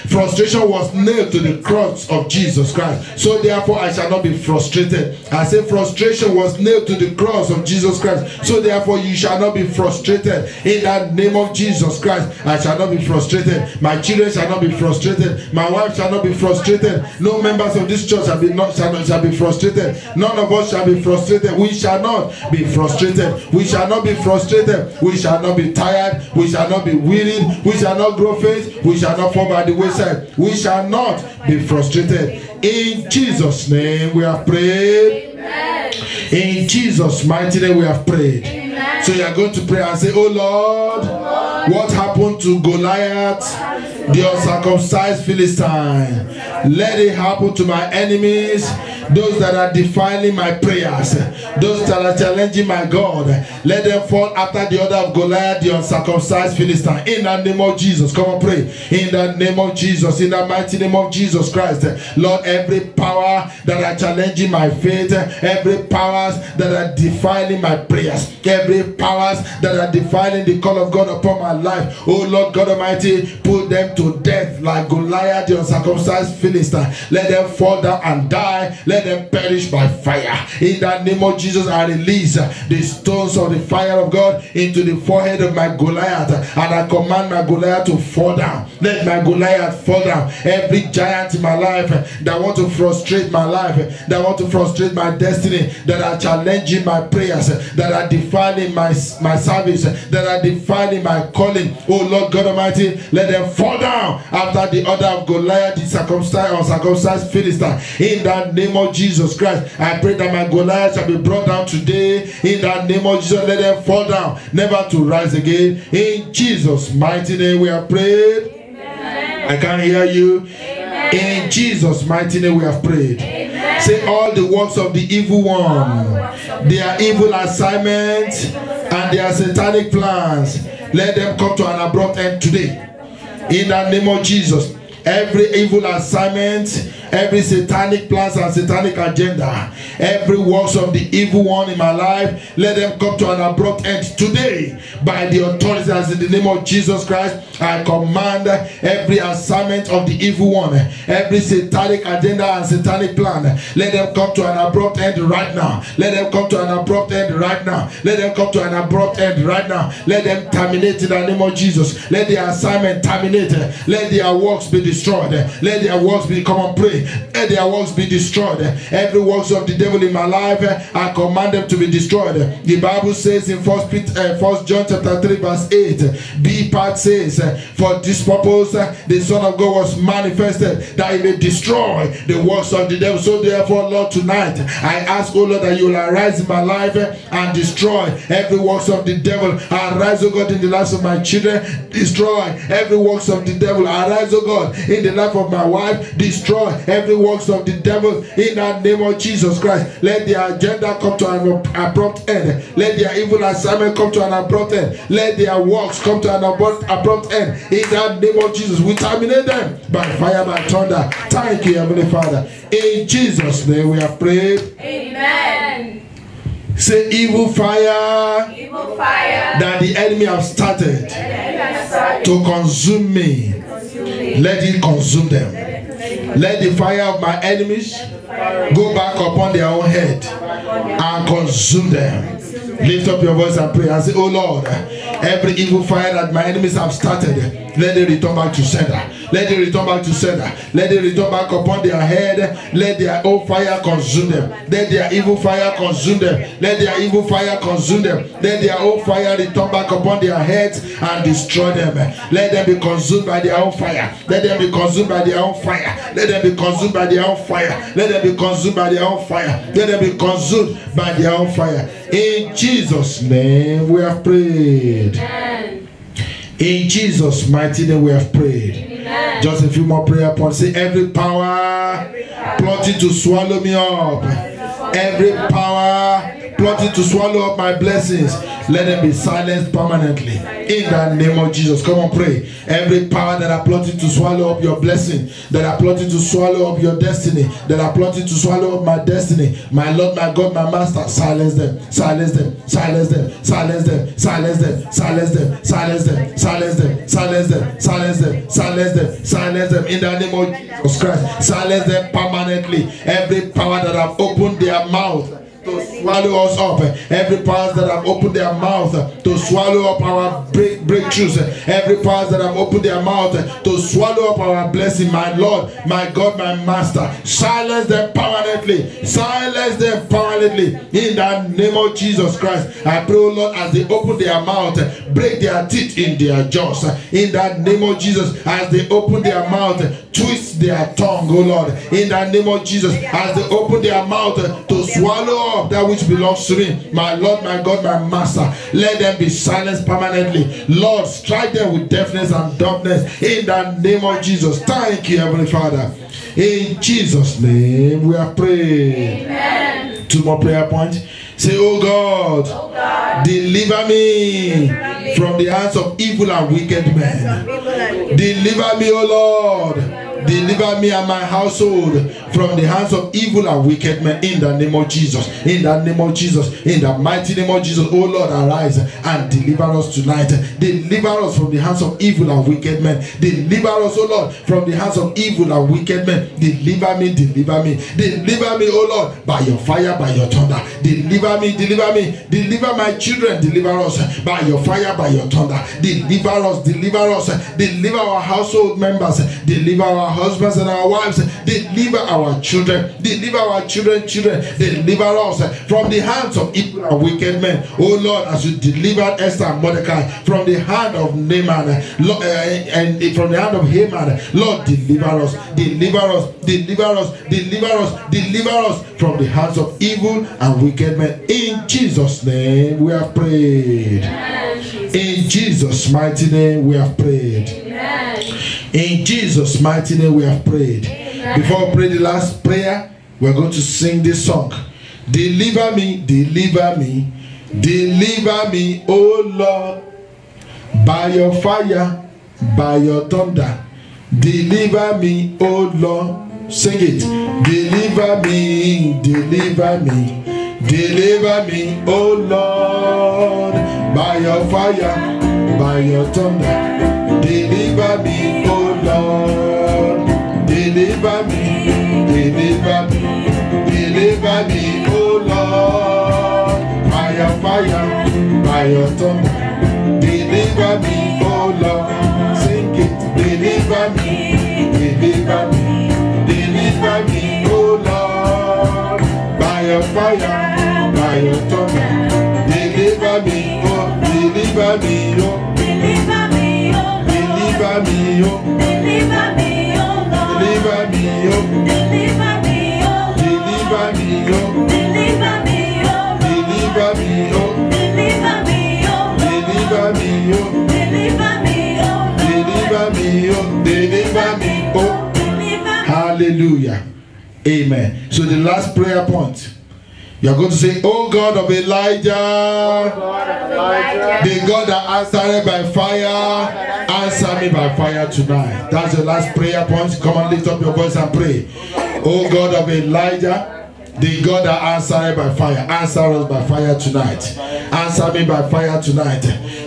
Frustration was nailed to the cross of Jesus Christ. So therefore I shall not be frustrated. I say frustration was nailed to the cross of Jesus Christ. So therefore you shall not be frustrated. In the name of Jesus Christ, I shall not be frustrated. My children shall not be frustrated. My wife shall not be frustrated. No members of this church shall be frustrated. None of us shall be frustrated. We shall not be frustrated. We shall not be frustrated. We shall not be tired. We shall not be wearied. We shall not grow faint. We shall not fall by the wayside. We shall not be frustrated. In Jesus' name we have prayed. Amen. In Jesus' mighty name we have prayed. Amen. So you are going to pray and say, oh Lord, what happened to Goliath, the uncircumcised Philistine? Let it happen to my enemies, those that are defiling my prayers, those that are challenging my God. Let them fall after the order of Goliath, the uncircumcised Philistine. In the name of Jesus. Come on, pray. In the name of Jesus. In the mighty name of Jesus Christ. Lord, every power that are challenging my faith, every powers that are defiling my prayers, every powers that are defiling the call of God upon my life, oh Lord God Almighty, put them to death like Goliath, the uncircumcised Philistine. Let them fall down and die. Let them perish by fire. In the name of Jesus, I release the stones of the fire of God into the forehead of my Goliath, and I command my Goliath to fall down. Let my Goliath fall down. Every giant in my life that want to frustrate my life, that want to frustrate my destiny, that are challenging my prayers, that are defiling my service, that are defiling my calling, oh Lord God Almighty, let them fall down after the order of Goliath, the uncircumcised Philistine. In the name of Jesus Christ, I pray that my Goliath shall be brought down today. In the name of Jesus, let them fall down, never to rise again. In Jesus' mighty name we have prayed. Amen. I can't hear you. Amen. In Jesus' mighty name we have prayed. Amen. Say, all the works of the evil one, their evil assignments and their satanic plans, let them come to an abrupt end today. In the name of Jesus. Every evil assignment, every satanic plans and satanic agenda, every works of the evil one in my life, let them come to an abrupt end today. By the authorities in the name of Jesus Christ, I command every assignment of the evil one, every satanic agenda and satanic plan, let them come to an abrupt end right now. Let them come to an abrupt end right now. Let them come to an abrupt end right now. Let them terminate in the name of Jesus. Let their assignment terminate. Let their works be destroyed. Let their works be, come on, pray. let their works be destroyed. Every works of the devil in my life, I command them to be destroyed. The Bible says in 1 John chapter 3 verse 8, B part says, for this purpose the Son of God was manifested, that he may destroy the works of the devil. So therefore, Lord, tonight I ask, oh Lord, that you will arise in my life and destroy every works of the devil. Arise, oh God, in the lives of my children, destroy every works of the devil. Arise, oh God, in the life of my wife, destroy every works of the devil in the name of Jesus Christ. Let their agenda come to an abrupt end. Let their evil assignment come to an abrupt end. Let their works come to an abrupt end in the name of Jesus. We terminate them by fire, by thunder. Thank you, Heavenly Father. In Jesus' name we have prayed. Amen. Say, evil fire that the enemy have started to consume me, let it consume them. Let the fire of my enemies go back upon their own head and consume them. Lift up your voice and pray and say, oh Lord, every evil fire that my enemies have started, let it return back to sender. Let it return back to sender. Let it return back upon their head. Let their own fire consume them. Let their evil fire consume them. Let their evil fire consume them. Let their own fire return back upon their heads and destroy them. Let them be consumed by their own fire. Let them be consumed by their own fire. Let them be consumed by their own fire. Let them be consumed by their own fire. Let them be consumed by their own fire. In Jesus' name we have prayed. Amen. In Jesus' mighty name we have prayed. Amen. Just a few more prayer points. Say, every power plotting to swallow me up, every power plotting to swallow up my blessings, let them be silenced permanently in the name of Jesus. Come on, pray. Every power that are plotting to swallow up your blessing, that are plotting to swallow up your destiny, that are plotting to swallow up my destiny, my Lord, my God, my Master, silence them, silence them, silence them, silence them, silence them, silence them, silence them, silence them, silence them, silence them, silence them, silence them in the name of Jesus Christ. Silence them permanently. Every power that have opened their mouth to swallow us up, every power that have opened their mouth to swallow up our breakthroughs, every power that have opened their mouth to swallow up our blessing, my Lord, my God, my Master, silence them permanently, silence them permanently in the name of Jesus Christ. I pray, oh Lord, as they open their mouth, break their teeth in their jaws in the name of Jesus. As they open their mouth, twist their tongue, oh Lord, in the name of Jesus. As they open their mouth to swallow up that which belongs to me, my Lord, my God, my Master, let them be silenced permanently. Lord, strike them with deafness and dumbness in the name of Jesus. Thank you, Heavenly Father. In Jesus' name we have prayed. Amen. Two more prayer points. Say, oh God, deliver me from the hands of evil and wicked men. Deliver me, oh Lord. Deliver me and my household from the hands of evil and wicked men in the name of Jesus. In the name of Jesus. In the mighty name of Jesus. Oh Lord, arise and deliver us tonight. Deliver us from the hands of evil and wicked men. Deliver us, oh Lord, from the hands of evil and wicked men. Deliver me, deliver me. Deliver me, oh Lord, by your fire, by your thunder. Deliver me, deliver me. Deliver my children. Deliver us by your fire, by your thunder. Deliver us, deliver us. Deliver our household members. Deliver our husbands and our wives. Deliver our children. Deliver our children. Deliver us from the hands of evil and wicked men. Oh Lord, as you delivered Esther and Mordecai from the hand of Naaman, and from the hand of Haman, Lord, deliver us, deliver us, deliver us, deliver us, deliver us from the hands of evil and wicked men. In Jesus' name we have prayed. In Jesus' mighty name we have prayed. In Jesus' mighty name we have prayed. Before we pray the last prayer, we're going to sing this song. Deliver me, deliver me, deliver me, oh Lord, by your fire, by your thunder. Deliver me, oh Lord. Sing it. Deliver me, deliver me, deliver me, oh Lord, by your fire, by your thunder. Deliver me, oh Lord. Deliver me, deliver me, deliver me, oh Lord, by your fire, by your thunder. Deliver me, oh Lord. Sing it. Deliver me, deliver me, deliver me, oh. Deliver me, oh Deliver me, oh. Deliver me, oh Lord. Deliver me, oh. Deliver me, oh Deliver me, oh. Deliver me, oh Deliver me, oh. Deliver me, oh Deliver me, oh. Deliver me, oh Deliver me, oh. Deliver me, oh. Hallelujah. Amen. So the last prayer point. You are going to say, oh God of Elijah, the God that answered by fire, answer me by fire tonight. That's the last prayer point. Come on, lift up your voice and pray. Oh God of Elijah, the God that answered by fire, answer us by fire tonight. Answer me by fire tonight.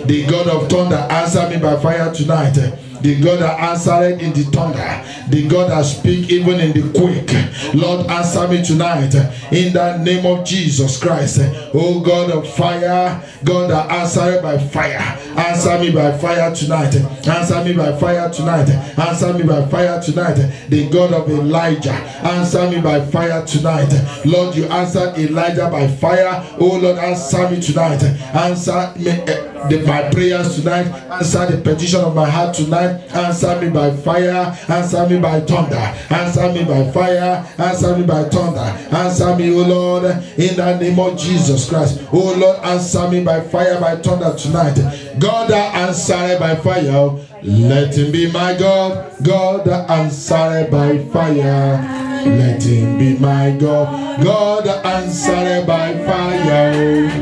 The God of thunder, answer me by fire tonight. The God that answered in the thunder, the God that speak even in the quake. Lord, answer me tonight in the name of Jesus Christ. Oh God of fire, God that answered by fire, answer me by fire tonight. Answer me by fire tonight. Answer me by fire tonight. The God of Elijah, answer me by fire tonight. Lord, you answered Elijah by fire. Oh Lord, answer me tonight. Answer me my prayers tonight. Answer the petition of my heart tonight. Answer me by fire. Answer me by thunder. Answer me by fire. Answer me by thunder. Answer me, oh Lord, in the name of Jesus Christ. Oh Lord, answer me by fire, by thunder tonight. God that answered by fire, let him be my God. God that answered by fire, let him be my God. God that answered by fire,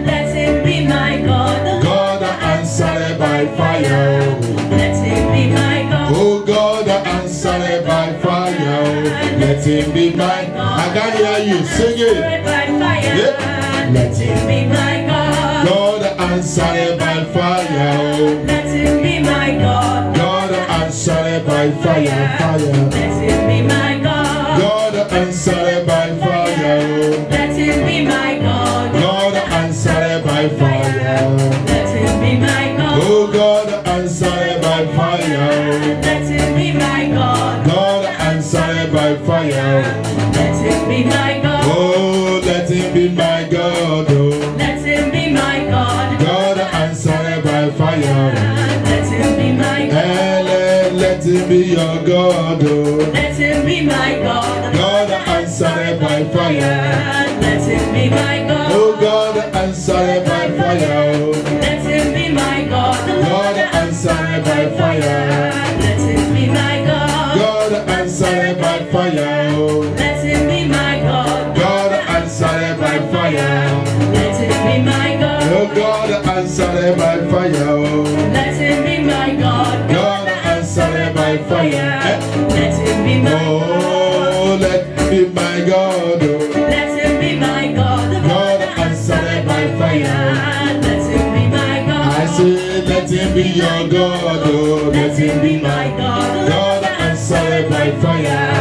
let him be my God. God that answered by fire, let him be my God. oh God that answered by fire, let him be my God. I can hear you sing it. By fire, Yeah. let him be my God. God that answered by fire, let him be my God. God that answered by fire, fire. Let him be my God. God that answered by fire, let him be my God. God that answered by fire, let him be my God. oh God that answered by fire, let him be my God. God that answered by fire, let him be my God. oh let him be my God, oh Let him be my God. God that answered by fire, Let him be my God. let him be your God, oh Let him be my God. God that answered by fire, Let him be my God. oh God that answered by fire, Let him be my God. God that answered by fire, Let him be my God. God that answered by fire, Let him be my God. God that answered by fire, Let him be my God. oh God that answered by fire, Let him be my God. God that answered by fire, Let him be my God. oh let be my God, Let him be my God. God that answered by fire, Let him be my God. I say let him be your God, oh Let him be my God. God that answered by fire,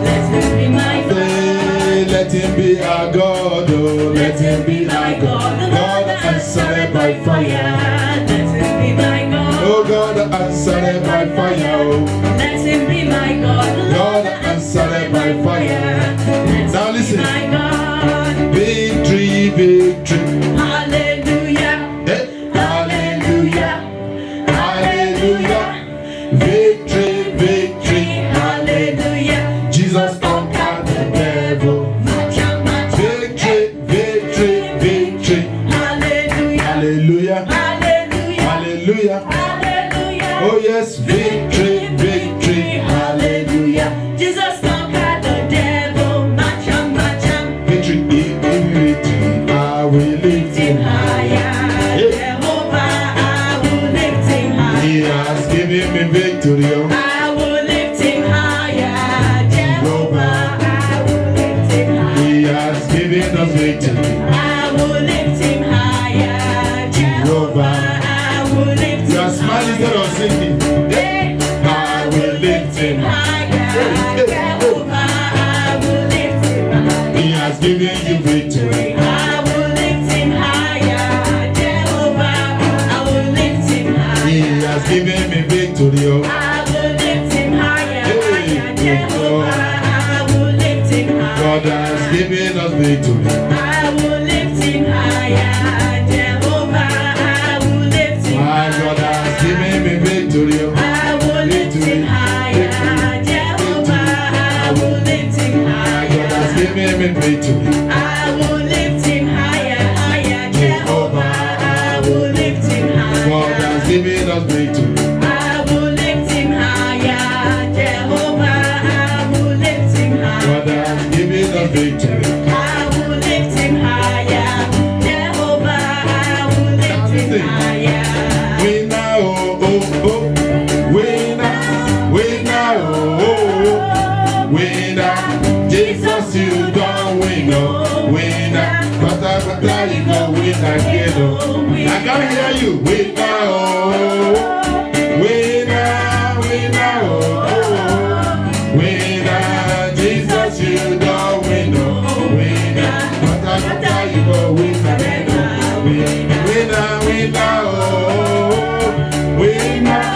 Let him be my God. let him be our God, oh let him be our God, God that answered by fire, Let him be my God. oh God that answered by fire, Let him be my God. God that answered by fire. Now listen, My God. victory, victory, Hallelujah. eh? Hallelujah. Hallelujah, victory, victory, Hallelujah. Jesus conquered the devil, victory, victory, victory, Hallelujah. hallelujah, Hallelujah. hallelujah, Hallelujah. oh yes, victory, victory, Hallelujah. Jesus conquered the devil. Macham, macham. victory, victory, I will lift Lift him him higher. Jehovah, I will lift him He higher. has given me victory, oh. I will lift him higher. Jehovah, I will lift him higher. He has given us victory, I will lift him higher. Jehovah, I will lift you are him smiling instead of singing, I will lift him higher. Jehovah, I will lift him higher. He has given you victory, I will lift him higher. Jehovah, I will lift him He higher. has given me victory, oh. I will lift him higher. Hey, Jehovah, I will lift him higher. God has given us victory, I will lift him higher. Jehovah, I will lift him my God higher. victory. I will lift him higher. Jehovah, I will lift him higher. God has given me victory. I will lift him higher, higher. Jehovah, I will lift him higher. God has given us victory. I will lift him higher. Jehovah, I will lift him higher. God has given us victory. I will lift him higher. Jehovah, I will lift him higher. Winner, oh, oh, oh. Winner, winner, oh, oh, oh. Winner, Jesus, you don't win, oh. Winner, bata, you go win again, oh. I can hear you. Winner, oh, winner, winner, oh, oh. Winner, Jesus, you don't win, oh. Winner, bata, you go win again, oh. Winner, winner, oh, winner,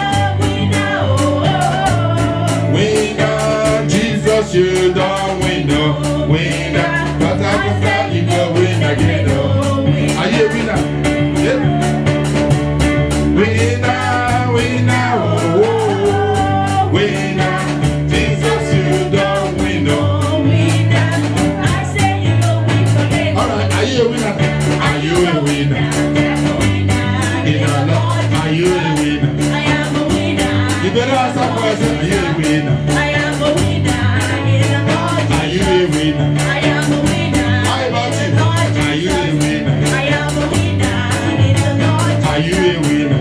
winner, Jesus, you don't win, oh. Winner, bata, you go win again, oh. Are you a winner? Yep. Winner, winner, oh, oh, oh. Winner, Jesus, you don't win, oh. Alright, are you a winner? Are you a winner? In our Lord, are you a winner? You better answer for yourself. Are you a winner? Are you a winner? How about you? Are you a winner? Are you a winner? Are you a winner? Are you a winner?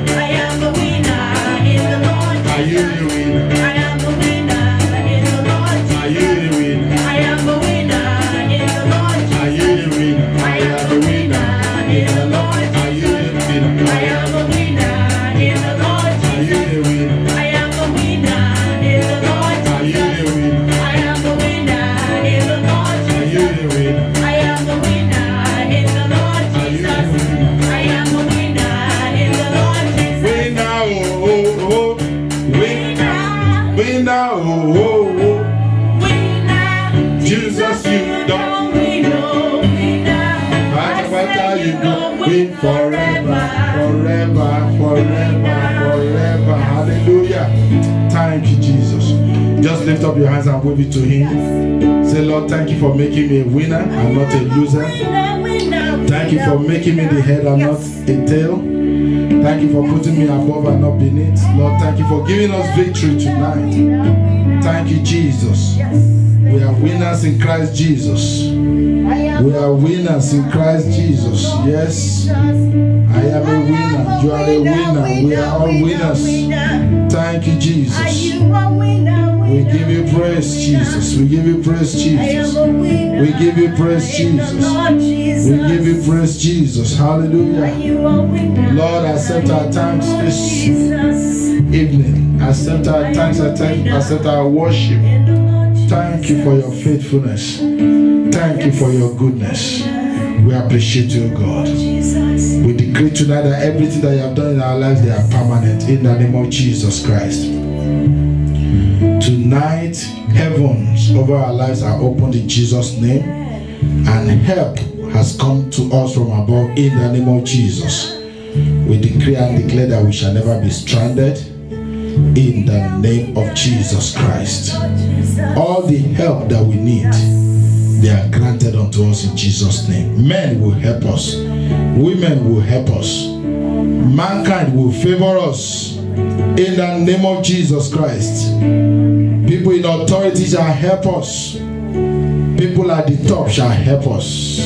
Are you a winner? I am a winner in the Lord. Are you a winner? I am a winner in the Lord Are you Jesus. a winner? I am a winner in the Lord Are you a Jesus. winner? I am a winner in the Lord Are you Jesus. a winner? I am a winner in the Lord Are you a Jesus. winner? I am a winner in the Lord Jesus. Winner, oh, oh, oh. Winner, winner, oh, oh, oh. Winner, Jesus, you don't win, oh, winner. I Bata, say you you go don't win win forever, forever, forever, forever. Hallelujah. Thank you, Jesus. Just lift up your hands and wave it to Him. Say, Lord, thank you for making me a winner and not a loser. Thank you for making me the head and not a tail. Thank you for putting me above and not beneath. Lord, thank you for giving us victory tonight. Thank you, Jesus. We are winners in Christ Jesus. We are winners in Christ Jesus. Yes, I am a winner. You are a winner. We are all winners. Thank you, Jesus. We give you praise, Jesus. We give you praise, Jesus. We give you praise, Jesus. We give you praise, Jesus. Hallelujah. Lord, accept our thanks this evening. Accept our thanks. Accept our worship. Thank you for your faithfulness. Thank you for your goodness. We appreciate you, God. We decree tonight that everything that you have done in our lives, they are permanent in the name of Jesus Christ. Tonight, heavens over our lives are opened in Jesus' name, and help has come to us from above in the name of Jesus. We decree and declare that we shall never be stranded in the name of Jesus Christ. All the help that we need, they are granted unto us in Jesus' name. Men will help us. Women will help us. Mankind will favor us in the name of Jesus Christ. People in authority shall help us. People at the top shall help us.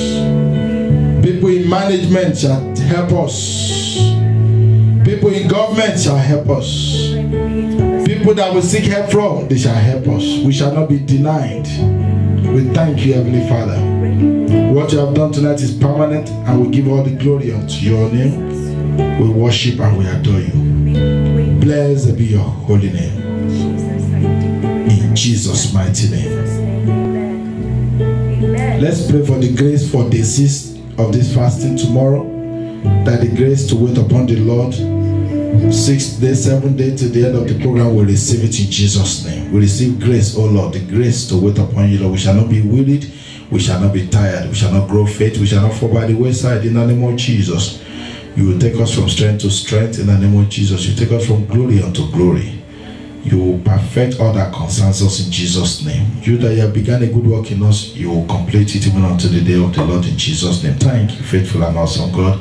People in management shall help us. People in government shall help us. People that we seek help from, they shall help us. We shall not be denied. We thank you, Heavenly Father. What you have done tonight is permanent, and we give all the glory unto your name. We worship and we adore you. Blessed be your holy name. In Jesus' mighty name. Let's pray for the grace for day 6 of this fasting tomorrow. That the grace to wait upon the Lord 6 days, 7 days to the end of the program, we'll receive it in Jesus' name. We receive grace, oh Lord, the grace to wait upon you, Lord. We shall not be wearied, we shall not be tired, we shall not grow faint, we shall not fall by the wayside in the name of Jesus. You will take us from strength to strength in the name of Jesus. You take us from glory unto glory. You will perfect all that concerns us in Jesus' name. You that you have begun a good work in us, you will complete it even until the day of the Lord in Jesus' name. Thank you, faithful and awesome God.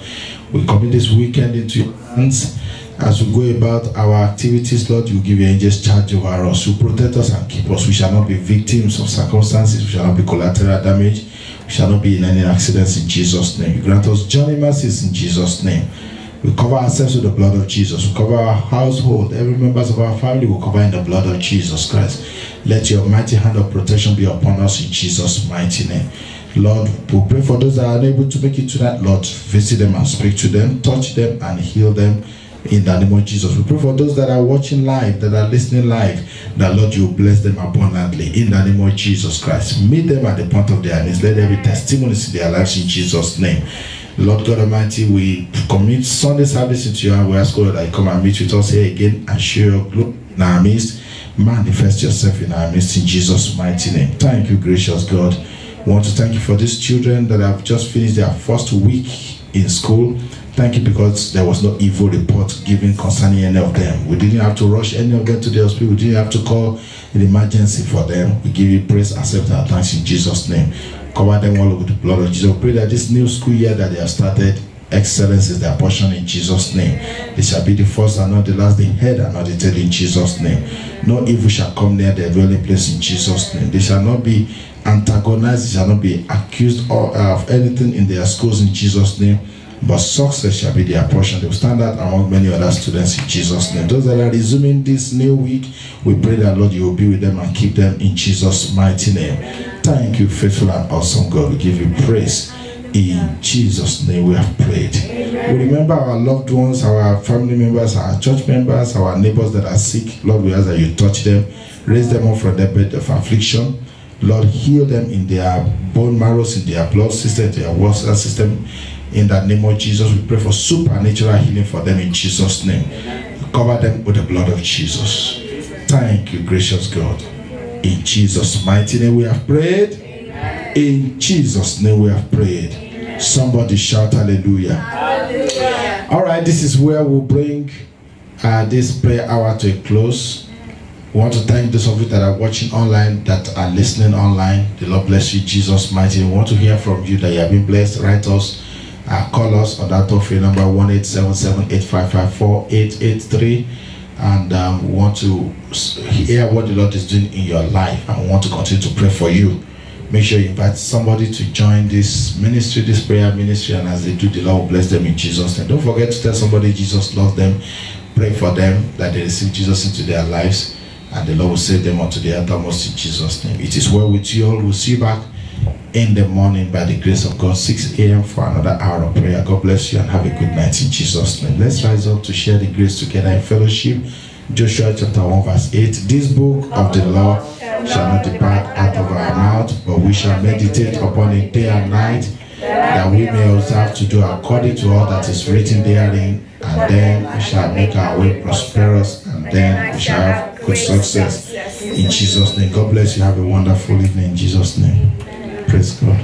We commit this weekend into your hands. As we go about our activities, Lord, you give your angels charge over us. You protect us and keep us. We shall not be victims of circumstances. We shall not be collateral damage. We shall not be in any accidents in Jesus' name. You grant us journey mercies in Jesus' name. We cover ourselves with the blood of Jesus. We cover our household. Every members of our family will cover in the blood of Jesus Christ. Let your mighty hand of protection be upon us in Jesus' mighty name. Lord, we pray for those that are unable to make it tonight. Lord, visit them and speak to them, touch them and heal them in the name of Jesus. We pray for those that are watching live, that are listening live, that Lord, you bless them abundantly in the name of Jesus Christ. Meet them at the point of their needs. Let there be testimonies in their lives in Jesus' name. Lord God Almighty, we commit Sunday service into your hand. We ask, Lord, that you come and meet with us here again and share your glory in our midst. Manifest yourself in our midst in Jesus' mighty name. Thank you, gracious God. We want to thank you for these children that have just finished their first week in school. Thank you because there was no evil report given concerning any of them. We didn't have to rush any of them to the hospital. We didn't have to call an emergency for them. We give you praise, accept our thanks in Jesus' name. Cover them all with the blood of Jesus. We pray that this new school year that they have started, excellence is their portion in Jesus' name. They shall be the first and not the last, the head and not the tail in Jesus' name. No evil shall come near their dwelling place in Jesus' name. They shall not be antagonized, they shall not be accused of anything in their schools in Jesus' name. But success shall be their portion. They will stand out among many other students in Jesus' name. Those that are resuming this new week, we pray that, Lord, you will be with them and keep them in Jesus' mighty name. Thank you, faithful and awesome God. We give you praise. In Jesus' name we have prayed. Amen. We remember our loved ones, our family members, our church members, our neighbors that are sick. Lord, we ask that you touch them, raise them up from their bed of affliction. Lord, heal them in their bone marrows, in their blood system, their water system. In the name of Jesus, we pray for supernatural healing for them in Jesus' name. Cover them with the blood of Jesus. Thank you, gracious God. In Jesus' mighty name we have prayed. Amen. In Jesus' name we have prayed. Amen. Somebody shout hallelujah. Hallelujah. All right, this is where we'll bring this prayer hour to a close. We want to thank those of you that are watching online, that are listening online. The Lord bless you, Jesus' mighty name. We want to hear from you that you have been blessed. Write us. Call us on that toll-free number 1-877-855-4883, and we want to hear what the Lord is doing in your life, and we want to continue to pray for you. Make sure you invite somebody to join this ministry, this prayer ministry, and as they do, the Lord will bless them in Jesus' name. Don't forget to tell somebody Jesus loves them. Pray for them that they receive Jesus into their lives, and the Lord will save them unto the uttermost in Jesus' name. It is well with you all. We'll see you back in the morning by the grace of God, 6 a.m. for another hour of prayer. God bless you and have a good night in Jesus' name. Let's rise up to share the grace together in fellowship. Joshua chapter 1 verse 8. This book of the law shall not depart out of our mouth, but we shall meditate upon it day and night, that we may observe to do according to all that is written therein, and then we shall make our way prosperous, and then we shall have good success. In Jesus' name. God bless you. Have a wonderful evening in Jesus' name. Praise God.